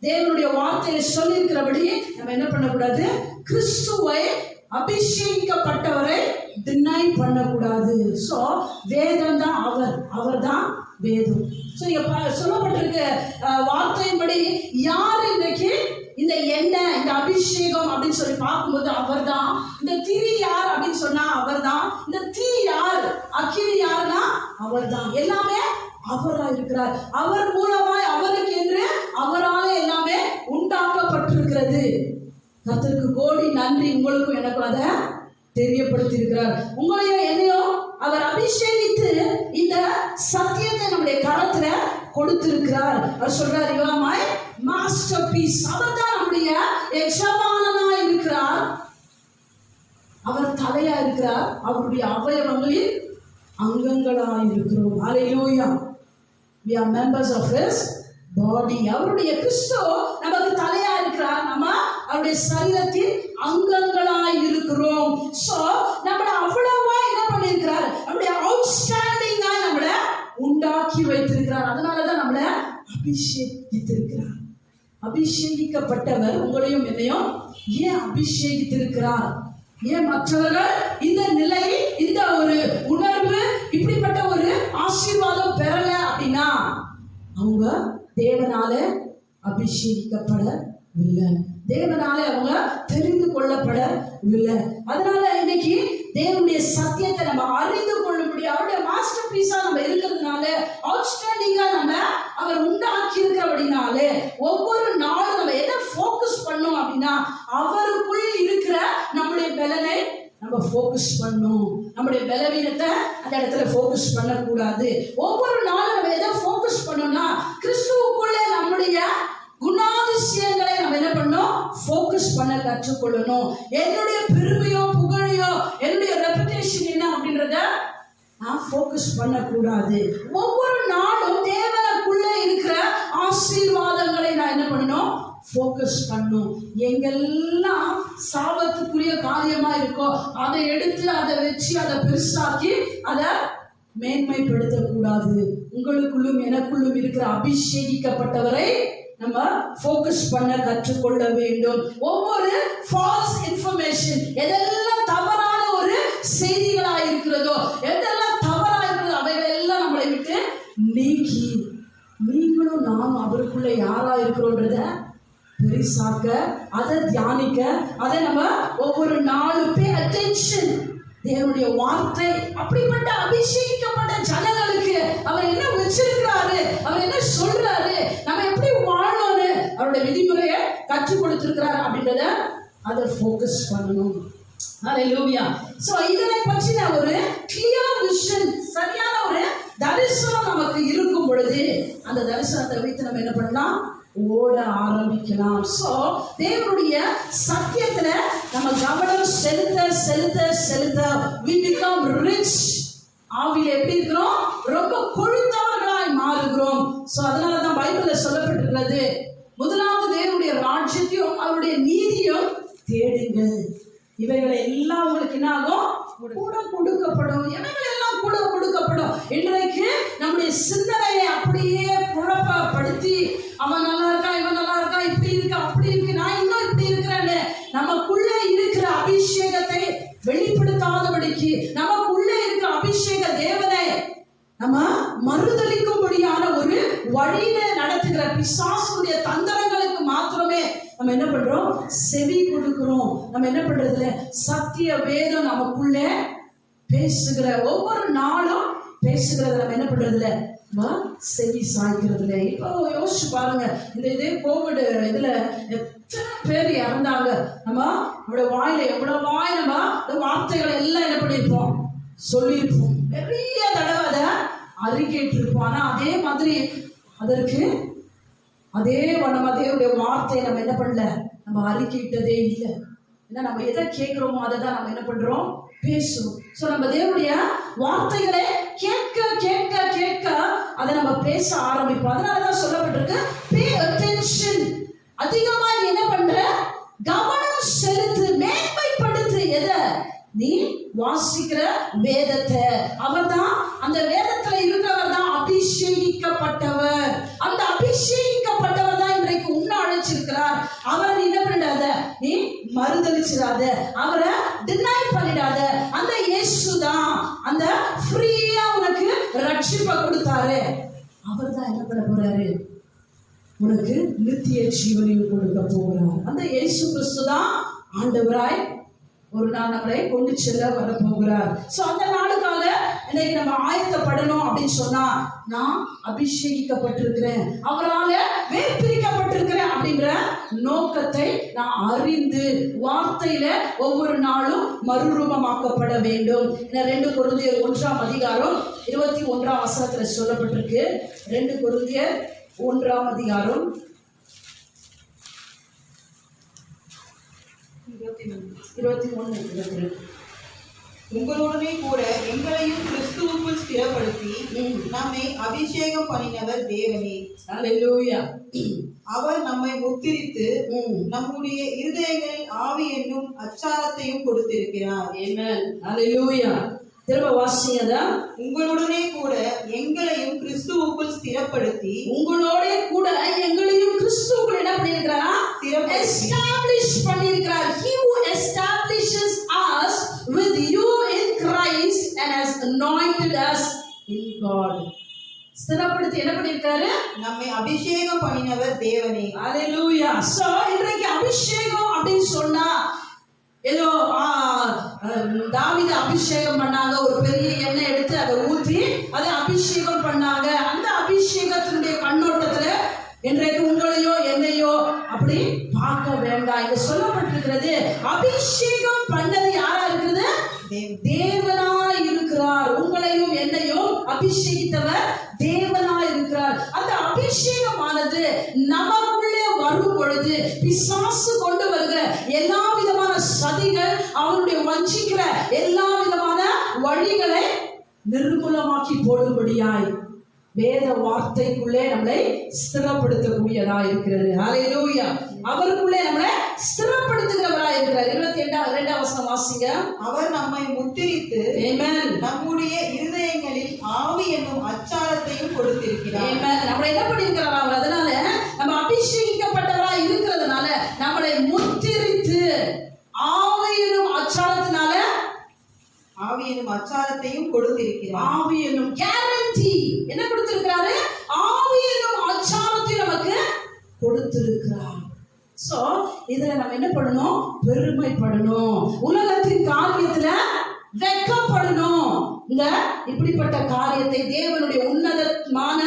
தேவனுடைய வார்த்தையில சொல்லியிருக்கிறபடி நம்ம என்ன பண்ணக்கூடாது, கிறிஸ்துவை அபிஷேகிக்கப்பட்டவரை டினை பண்ணக்கூடாது. சோ வேதம் தான் அவர் தான் வேதம். சோ இங்க சொல்லப்பட்டிருக்க வார்த்தையின்படி யார் இன்றைக்கு இந்த எண்ணெய் இந்த அபிஷேகம் அப்படின்னு சொல்லி பார்க்கும்போது அவர் தான். இந்த திரி யார் அப்படின்னு சொன்னா அவர் தான். இந்த தீ யார், அக்கினி யாருன்னா அவர் தான். எல்லாமே அவரா இருக்கிறார். அவர் மூலமாய் அவருக்கு என்று அவரால எல்லாமே உண்டாக்கப்பட்டிருக்கிறது. கர்த்தருக்கு கோடி நன்றி. உங்களுக்கும் எனக்கும் அதை தெரியப்படுத்தி இருக்கிறார். உங்களையும் என்னையும் அவர் அபிஷேகித்து இந்த சத்தியத்தை நம்முடைய கரத்துல கொடுத்திருக்கிறார். அவர் சொல்றார், you are my masterpiece. அவர் தான் நம்முடைய எஜமானனா இருக்கிறார், அவர் தலையா இருக்கிறார், அவருடைய அவயவங்களில் அங்கங்களா இருக்கிறோம். ஹல்லேலூயா. we are members of his body. அவருடைய கிறிஸ்து நமக்கு தலையா இருக்கிறார், நம்ம அவருடைய சரீரத்தின் அங்கங்களாய் இருக்கிறோம். சோ நம்மள அவ்வளவா என்ன பண்ணிருக்கிறார், நம்முடைய அவுட்ஸ்டாண்டிங்கா நம்மள உண்டாக்கி வைத்திருக்கிறார். அதனாலதான் நம்மள அபிஷேகித்திருக்கிறார். அபிஷேகிக்கப்பட்டவர் உங்களையும் என்னையும் ஏன் அபிஷேகித்திருக்கிறார்? ஏன் மற்றவர்கள் இந்த நிலை, இந்த ஒரு உணர்வு, இப்படிப்பட்ட ஒரு ஆசீர்வாதம் பெறல அப்படின்னா அவங்க தேவனால அபிஷேகிக்கப்படவில்லை, தேவனால அவங்க தெரிந்து கொள்ளப்படவில்லை. அதனால இன்னைக்கு தேவனுடைய சத்தியத்தை நம்ம அறிந்து கொள்ளும்படி அவருடைய மாஸ்டர் பீஸா நம்ம இருக்கிறதுனால, அவுட்ஸ்டாண்டிங்கா நம்ம அவர் உண்டாக்கி இருக்கிறபடினாலே ஒவ்வொரு நாளும் நம்ம எதை ஃபோக்கஸ் பண்ணோம் அப்படின்னா அவருக்குள் இருக்கிற நம்முடைய பலனை நம்ம ஃபோக்கஸ் பண்ணணும். நம்முடைய பலவீனத்தை அந்த இடத்துல ஃபோக்கஸ் பண்ணக்கூடாது. ஒவ்வொரு நாளும் நம்ம எதை ஃபோக்கஸ் பண்ணோம்னா கிறிஸ்துவுக்குள்ளே நம்முடைய குணாதிசயங்களை நம்ம என்ன பண்ணணும், ஃபோக்கஸ் பண்ண கற்றுக்கொள்ளணும். என்னுடைய பெருமையோ புகழையோ என்னுடைய ரெபுடேஷன் என்ன அப்படின்றத நான் ஃபோக்கஸ் பண்ணக்கூடாது. ஒவ்வொரு நாளும் தேவனுக்குள்ள இருக்கிற ஆசீர்வாதங்களை நான் என்ன பண்ணணும், ஃபோக்கஸ் பண்ணும். எங்கெல்லாம் சாபத்துக்குரிய காரியமா இருக்கோ அதை எடுத்து அதை வச்சு அதை பெருசாக்கி அதை மேன்மைப்படுத்தக்கூடாது. உங்களுக்குள்ளும் எனக்குள்ளும் இருக்கிற அபிஷேகிக்கப்பட்டவரை நம்ம ஃபோக்கஸ் பண்ண கற்றுக்கொள்ள வேண்டும். ஒவ்வொரு ஃபால்ஸ் இன்ஃபர்மேஷன், எதெல்லாம் தவறான ஒரு செய்திகளா இருக்கிறதோ, எதெல்லாம் தவறா இருக்கிறதோ அவைகள் எல்லாம் நம்மளை விட்டு நீக்கி நீங்களும் நாம் அவருக்குள்ள யாரா இருக்கிறோன்றத பெரிசாக்க, அதை தியானிக்க, அதை நம்ம ஒவ்வொரு நாளும் பே அட்டென்ஷன். தேவனுடைய வார்த்தை அப்படிப்பட்ட அபிஷேகிக்கப்பட்ட ஜனங்களுக்கு அவர் என்ன வச்சிருக்கிறாரு, அவர் என்ன சொல்றாரு, நம்ம எப்படி வாழணும்னு அவருடைய விதிமுறையை கற்றுக் கொடுத்திருக்கிறார் அப்படின்றத அதை ஃபோக்கஸ் பண்ணணும். ஹல்லேலூயா. சோ இதனை பற்றின ஒரு கிளியர் விஷன், சரியான ஒரு தரிசனம் நமக்கு இருக்கும் பொழுது அந்த தரிசனத்தை வைத்து நம்ம என்ன பண்ணலாம், ஓட ஆரம்பிக்கலாம். சோ தேவனுடைய சத்தியத்துல நம்ம கவனம் செலுத்த செலுத்த செலுத்த we become rich. ஆவியில எப்படி இருக்கிறோம், ரொம்ப கொழுத்தவர்களாய் மாறுகிறோம். சோ அதனாலதான் பைபிள்ல சொல்லப்பட்டிருக்கிறது, முதலாவது தேவனுடைய ராஜ்யத்தையும் அவருடைய நீதியும் தேடுங்கள், இவைகளை எல்லாம் உங்களுக்கு என்ன ஆகும், கூட கொடுக்கப்படும். இவைகள் எல்லாம் கூட கொடுக்கப்படும். இன்றைக்கு நம்முடைய சிந்தனையை அப்படியே குழப்பப்படுத்தி அவன் நல்லா இருக்கா, இவன் நல்லா இருக்கா, இப்படி இருக்கு, அப்படி இருக்கு, நான் இன்னும் இப்படி இருக்கிறேன்னு நமக்குள்ள இருக்கிற அபிஷேகத்தை வெளிப்படுத்தாதபடிக்கு, நமக்குள்ள இருக்கிற அபிஷேக தேவனை நம்ம மறுதளிக்கும்படியான ஒரு வழியில நடத்துகிற பிசாசுடைய தந்திரங்களுக்கு மாத்திரமே நம்ம என்ன பண்றோம், செவி கொடுக்கிறோம். நம்ம என்ன பண்றதுல சத்திய வேதம் நமக்குள்ள பேசுகிற ஒவ்வொரு நாளும் பேசுகிறத நம்ம என்ன பண்றதுல செவி சாய்க்கிறதுல. இப்போ யோசிச்சு பாருங்க, இதே கோவிட் இதுல எத்தனை பேர் இறந்தாங்க. நம்மளோட வாயில எவ்வளவு வாய் நம்ம இந்த வார்த்தைகளை எல்லாம் என்ன பண்ணிருப்போம், சொல்லியிருப்போம், பெரிய தடவை அதை அறிக்கைட்டு இருப்போம். ஆனா அதே மாதிரி அதற்கு அதே நம்ம தேவனுடைய வார்த்தையை நம்ம என்ன பண்ணல, நம்ம அறிக்கையிட்டதே இல்லை. ஏன்னா நம்ம எதை கேட்கிறோமோ அதை தான் நம்ம என்ன பண்றோம், பேசுறோம். சோ நம்ம தேவனுடைய வார்த்தைகளை கேட்க கேட்க கேட்க அதை நம்ம பேச ஆரம்பிப்போம். அதனாலதான் சொல்லப்பட்டிருக்கு பே அட்டென்ஷன். அதிகமா நீ என்ன பண்ற, கவனம் செலுத்து, மேன்மைப்படுத்து. எதை, நீ வாசிக்கிற வேதத்தை. அவர் தான் அந்த வேதத்துல இருக்கிறவர் தான் அபிஷேகிக்கப்பட்டவர். அந்த அபிஷேகிக்கப்பட்டவர் தான் இன்றைக்கு உன்ன அழைச்சிருக்கிறார். அவரை நீ என்ன பண்ணிடாத, நீ மறுதளிச்சிடாத, அவரை டினை பண்ணிடாத. அந்த இயேசு தான் அந்த ஃப்ரீயா உனக்கு ரட்சிப்பை கொடுத்தாரு. அவர் தான் என்ன பண்ண போறாரு, உனக்கு நித்திய ஜீவனையும் கொடுக்க போகிறார். அந்த இயேசு கிறிஸ்து தான் ஆண்டவராய் ஒரு நாள் நம்மளை கொண்டு செல்ல வரப்போகிறார். சோ அந்த நாளுக்காக இன்னைக்கு நம்ம ஆயத்தப்படணும் அப்படின்னு சொன்னா, நான் அபிஷேகிக்கப்பட்டிருக்கிறேன், அவரால வேர்பிரிக்கப்பட்டிருக்கிறேன் அப்படின்ற நோக்கத்தை நான் அறிந்து வார்த்தையில ஒவ்வொரு நாளும் மறுரூபமாக்கப்பட வேண்டும். 2 கொரிந்தியர் 1ஆம் அதிகாரம் 21ஆம் வசனத்துல சொல்லப்பட்டிருக்கு. 2 கொரிந்தியர் 1ஆம் அதிகாரம் 21, 22. உங்களுடனே கூட எங்களையும் கிறிஸ்துவுக்குள் ஸ்திரப்படுத்தி நம்மை அபிஷேகம் பண்ணினவர் தேவனே. ஹல்லேலூயா. அவர் நம்மை முத்திரித்து நம்முடைய இருதயங்களில் ஆவி என்னும் அச்சாரத்தையும் கொடுத்திருக்கிறார். ஆமென். ஹல்லேலூயா. திரும்ப வாசிங்க. உங்களுடனே கூட எங்களையும் கிறிஸ்துவுக்குள் ஸ்திரப்படுத்தி, உங்களோட கூட எங்களையும் கிறிஸ்துவுக்குள் என்ன பண்ணியிருக்கிறாரா? எஸ்டாப்லிஷ் பண்ணியிருக்கிறார். He who establishes us with you in Christ and has anointed us in God. ஸ்திரப்படுத்தி என்ன பண்ணியிருக்காரு? நம்மை அபிஷேகம் பண்ணினவர் தேவனே. ஹல்லேலூயா. சோ இன்றைக்கு அபிஷேகம் அப்படின்னு சொன்னா ஏதோ தாவீது அபிஷேகம் பண்ணாங்க, ஒரு பெரிய எண்ணெய் எடுத்து அதை ஊற்றி அதை அபிஷேகம் பண்ணாங்க. அந்த அபிஷேகத்தினுடைய கண்ணோட்டத்துல இன்றைக்கு உங்களையோ என்னையோ அப்படி பார்க்க வேண்டாம். இங்க சொல்லப்பட்டிருக்கிறது அபிஷேகம் பண்ணது யாரா இருக்கிறது? தேவனாய் இருக்கிறார். உங்களையும் என்னையும் அபிஷேகித்தவர் தேவனாய் இருக்கிறார். அந்த அபிஷேகமானது நமக்குள்ளே வரும் பொழுது பிசாசு கொண்டு வருகிற எல்லா விதமான சதிகள், அவனுடைய வஞ்சிக்கிற எல்லா விதமான வழிகளை நிர்மூலமாக்கி போடும்படியாய் வேத வார்த்தைக்குள்ளே நம்மளை ஸ்திரப்படுத்தக்கூடியதா இருக்கிறது. ஹல்லேலூயா. அவருக்குள்ளே நம்மளை ஸ்திரப்படுத்துகிறவரா இருக்கிறார். 22ஆம் வசனம் வாசிங்க. அவர் நம்மை முத்திரித்து, ஆமென், நம்முடைய இருதயங்களில் ஆவி என்னும் அச்சாரத்தையும் கொடுத்திருக்கிறார். ஆமென். நம்மளை என்ன பண்ணியிருக்கிறார் அவர்? அதனால நம்ம அபிஷேகிக்கப்பட்டவரா இருக்கிறதுனால நம்மளை முத்திரித்து ஆவி என்னும் அச்சாரத்தினால ஆவி என்னும் அச்சாரத்தையும் கொடுத்திருக்கிறார். ஆவி என்னும் கேரண்டி என்ன கொடுத்திருக்கிறாரு? ஆவி என்னும் அச்சாரத்தை நமக்கு கொடுத்திருக்கிறார். சோ இதுல நம்ம என்ன பண்ணணும்? பெருமைப்படணும். உலகத்தின் காரியத்துல வெட்கப்படணும். இந்த இப்படிப்பட்ட காரியத்தை தேவனுடைய உன்னதமான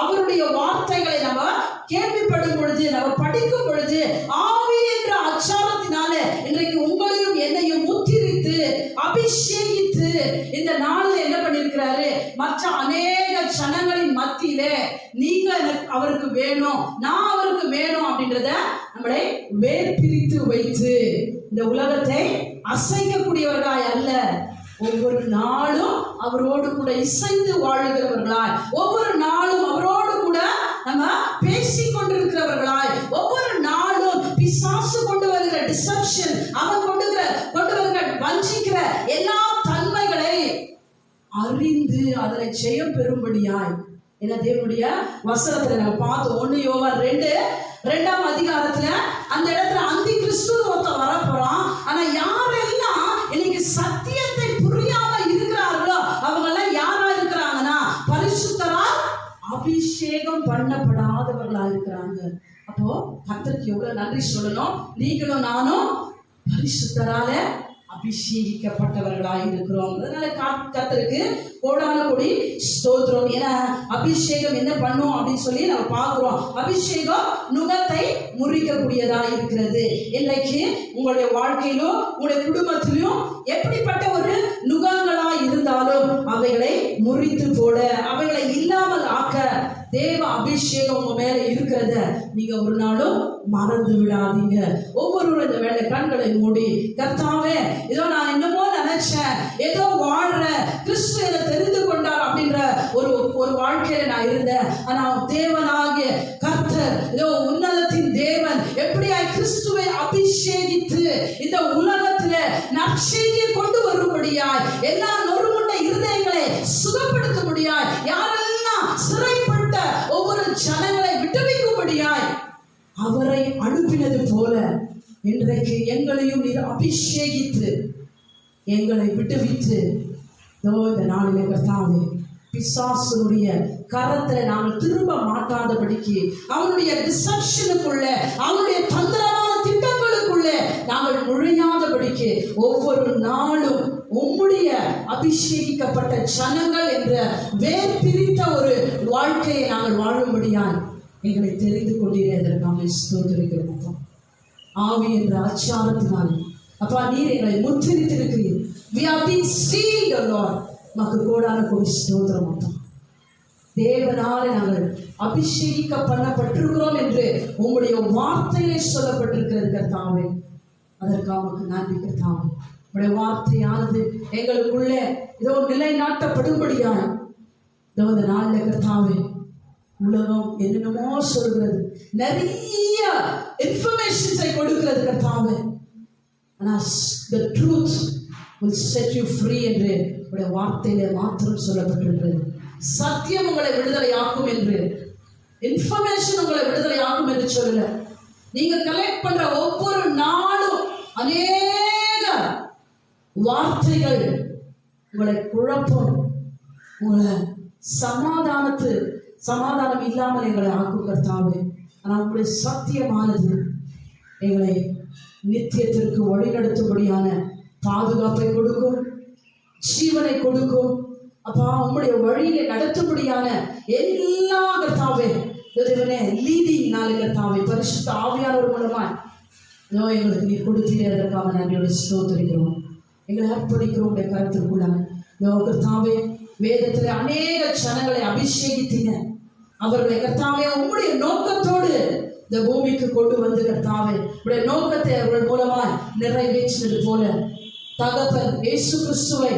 அவருடைய வார்த்தைகளை நம்ம கேள்விப்படும் பொழுது, நம்ம படிக்கும் பொழுது ஆவி என்ற அச்சாரத்தினால இன்றைக்கு உங்களையும் என்னையும் முத்திரித்து அபிஷேகித்து இந்த நாளில் என்ன பண்ணிருக்கிறாரு? மற்ற அநேக ஜனங்களின் மத்தியிலே நீங்க அவருக்கு வேணும், நான் அவருக்கு வேணும் அப்படின்றத நம்மளை வேர்பிரித்து வைத்து இந்த உலகத்தை அசைக்கக்கூடியவர்களாய் அல்ல, ஒவ்வொரு நாளும் அவரோடு கூட இசைந்து வாழுகிறவர்களாய், ஒவ்வொரு நாளும் அவரோடு கூட நம்ம பேசிக் கொண்டிருக்கிறவர்களாய், ஒவ்வொரு நாளும் பிசாசு கொண்டு வருகிற டிசப்ஷன், அவன் கொண்டு வருகிற வஞ்சிக்கிற எல்லா தன்மைகளை அறிந்து அதனை ஜெயம் பெறும்படியாய் என்ன தேவனுடைய வசனத்துல நம்ம பார்த்தோம். 1 யோவான் 2ஆம் அதிகாரத்துல அந்த இடத்துல அந்தி கிறிஸ்து ஒருத்தன் வரப்போறான். ஆனா யாரெல்லாம் இன்னைக்கு சத்தியத்தை புரியாம இருக்கிறார்களோ அவங்க எல்லாம் யாரா இருக்கிறாங்கன்னா பரிசுத்தரால் அபிஷேகம் பண்ணப்படாதவர்களா இருக்கிறாங்க. அப்போ கர்த்தருக்கு எவ்வளவு நன்றி சொல்லணும். நீங்களும் நானும் பரிசுத்தரால அபிஷேகிக்கப்பட்டவர்களாய் இருக்கிறோம். அதனால கர்த்தருக்கு கோடான கொடி ஸ்தோத்திரம். ஏன்னா அபிஷேகம் என்ன பண்ணும் அப்படின்னு சொல்லி நம்ம பார்க்கிறோம். அபிஷேகம் நுகத்தை முறிக்கக்கூடியதா இருக்கிறது. இன்றைக்கு உங்களுடைய வாழ்க்கையிலும் உங்களுடைய குடும்பத்திலும் எப்படிப்பட்ட ஒரு நுகங்களா இருந்தாலும் அவைகளை முறித்து போட, அவைகளை இல்லாமல் ஆக்க தேவ அபிஷேகம் உங்க மேல இருக்கிறத நீங்க ஒரு நாளும் மறந்து விடாதீங்க. ஒவ்வொருவரும் இந்த வேலை கண்களை மூடி, கர்த்தாவே ஏதோ நான் என்னமோ நினைச்சேன், ஏதோ வாழ்ற கிறிஸ்து என்னை தெரிந்து கொண்டார் அப்படின்ற ஒரு வாழ்க்கையில நான் இருந்தேன். ஆனா தேவனாகிய கர்த்தர், ஏதோ உன்னதத்தின் தேவன் எப்படியாய் கிறிஸ்துவை அபிஷேகித்து இந்த உலகத்துல நற்செய்தியை கொண்டு வரும்படியாய், எல்லா நொறுங்குண்ட இருதயங்களை சுகப்படுத்தும்படியாய், யாரெல்லாம் சிறைப்பட்ட ஒவ்வொரு ஜனங்களை விடுவிக்கும்படியாய் அவரை அனுப்பினது போல இன்றைக்கு எங்களையும் நீர் அபிஷேகித்து எங்களை விடுவித்து இந்த நாளிலே கர்த்தாவே பிசாசுடைய கரத்துல நாங்கள் திரும்ப மாட்டாதபடிக்கு, அவனுடைய டிசப்ஷனுக்குள்ள, அவனுடைய தந்திரமான திட்டங்களுக்குள்ள நாங்கள் நுழையாதபடிக்கு ஒவ்வொரு நாளும் உம்முடைய அபிஷேகிக்கப்பட்ட ஜனங்கள் என்ற வேர் பிரித்த ஒரு வாழ்க்கையை நாங்கள் வாழும்படியால் எங்களை தெரிந்து கொண்டீரே, அதற்காக ஸ்தோத்திரிக்கிறோம் அப்பா. ஆவி என்ற ஆச்சாரத்தினால் அப்பா நீர் எங்களை முத்திரித்திருக்கிறீர். We have been sealed, Lord. மக்கு கோடான கொடி ஸ்தோத்திரம் அப்பா. தேவனாலே நாங்கள் அபிஷேகிக்கப்பட்டிருக்கிறோம் என்று உங்களுடைய வார்த்தையிலே சொல்லப்பட்டிருக்கிறது கர்த்தாவே. அதற்காக நன்றி கர்த்தாவே. உடைய வார்த்தையானது எங்களுக்குள்ளே இதோ நிலைநாட்டப்படும்படியாய் இதோ இந்த நாளில் கர்த்தாவே உலகம் என்னென்னமோ சொல்கிறது, நிறைய இன்ஃபர்மேஷன்ஸை கொடுக்கிறது கர்த்தாவே. ஆனால் the truth will set you free என்று உடைய வார்த்தையிலே மாத்திரம் சொல்லப்பட்டிருக்கிறது. சத்தியம் உங்களை விடுதலை ஆக்கும் என்று, இன்ஃபர்மேஷன் உங்களை விடுதலை ஆக்கும் என்று சொல்லல. நீங்க கலெக்ட் பண்ற ஒவ்வொரு நாளும் அநேக வார்த்தைகள் உங்களை குழப்பம், உங்களை சமாதானம் இல்லாமல் எங்களை ஆக்கும் கர்த்தாவே. ஆனால் உங்களுடைய சத்தியமானது எங்களை நித்தியத்திற்கு வழிநடத்தும்படியான பாதுகாப்பை கொடுக்கும், ஜீவனை கொடுக்கும். அப்பா உங்களுடைய வழியிலே நடத்தும்படியான எல்லா கர்த்தாவே லீடிங் நாளை கர்த்தாவே பரிசுத்த ஆவியானவர் மூலமாய் எங்களுக்கு நீ கொடுத்தீரே, அதற்காக நன்றியோடு ஸ்தோத்திரிக்கிறோம். எங்களை அர்ப்பணிக்கிறோம் உடைய கருத்திற்குள்ளாக கர்த்தாவே. வேதத்தில் அநேக ஜனங்களை அபிஷேகித்தீங்க, அவர்களை கர்த்தாவே உங்களுடைய நோக்கத்தோடு இந்த பூமிக்கு கொண்டு வந்து கர்த்தாவே உடைய நோக்கத்தை அவர்கள் மூலமாய் நிறைவேற்றினது போல தகப்பன் இயேசு கிறிஸ்துவை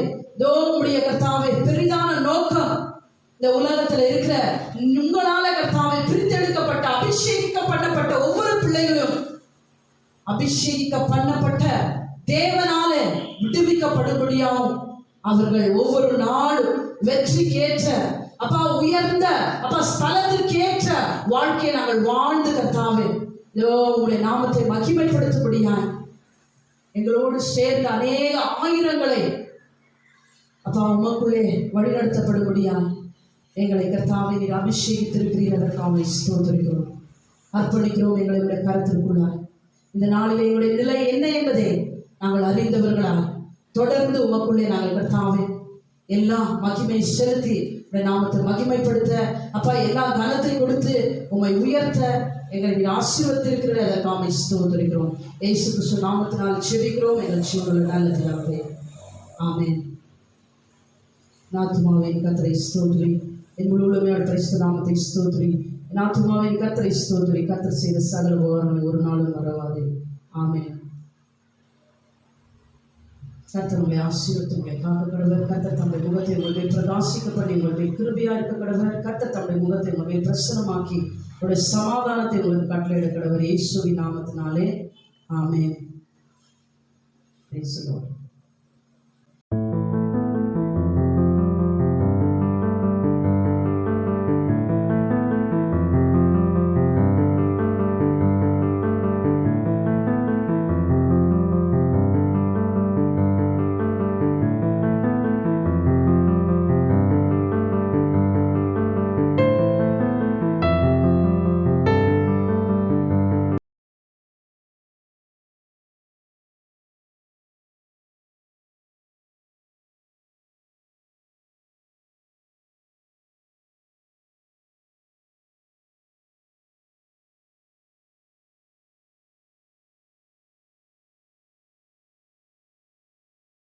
உம்முடைய கர்த்தாவே பெரிதான நோக்கம் இந்த உலகத்தில் இருக்கிற உங்களால கர்த்தாவே பிரித்தெடுக்கப்பட்ட அபிஷேகிக்கப்பட்ட ஒவ்வொரு பிள்ளைகளும் அபிஷேகிக்க பண்ணப்பட்ட தேவனால விடுவிக்கப்படும்படியாகும் அவர்கள் ஒவ்வொரு நாளும் வெற்றிக்கு ஏற்ற அப்பா உயர்ந்த அப்பா ஸ்தலத்திற்கு ஏற்ற வாழ்க்கையை நாங்கள் வாழ்ந்து கர்த்தாவே உங்களுடைய நாமத்தை மகிமைப்படுத்தும்படியாய் எங்களோடு சேர்ந்த அநேக ஆயிரங்களை அப்பா உமக்குள்ளே வழிநடத்தப்படும்படியாய் எங்களை கர்த்தாவே நீர் அபிஷேகித்திருக்கிறீர், அதற்காக ஸ்தோத்திரிக்கிறோம், அர்ப்பணிக்கிறோம். எங்களுடைய கருத்திற்குள்ளாய் இந்த நாளிலே எங்களுடைய நிலை என்ன என்பதை நாங்கள் அறிந்தவர்களால் தொடர்ந்து உமக்குள்ளே நாங்கள் கர்த்தாவே எல்லா மகிமை செலுத்தி நாமத்தை மகிமைப்படுத்த அப்பா எல்லா கனத்தை கொடுத்து உம்மை உயர்த்த எங்களை ஆசீர்வதித்திருக்கிற அதற்காக ஸ்தோத்திரிக்கிறோம். இயேசு கிறிஸ்து நாமத்தினால் ஜெபிக்கிறோம் எங்கள் ஜீவனுள்ள நல்ல பிதாவே, ஆமென். நாத்துமாவின் கர்த்தரை ஸ்தோத்திரி, என் முழு உள்ளமையோட பரிசுத்த நாமத்தை ஸ்தோத்திரி. நாத்துமாவின் கர்த்தரை ஸ்தோத்திரி, கர்த்தர் செய்த சகல உபகாரங்களை ஒரு நாளும் மறவாதே. ஆமென். கர்த்தர் உங்களை ஆசீர்வதித்து உங்களை காக்க கடவர். கர்த்தர் தம்முடைய முகத்தை உங்களை பிரகாசிக்க பண்ணி உங்களுடைய கிருபையா இருக்க கடவர். கர்த்தர் தம்முடைய முகத்தை உங்களை பிரசன்னமாக்கி உங்களுடைய சமாதானத்தை உங்களுக்கு கட்டளையிட கடவர். இயேசுவின் நாமத்தினாலே ஆமென். Praise the Lord.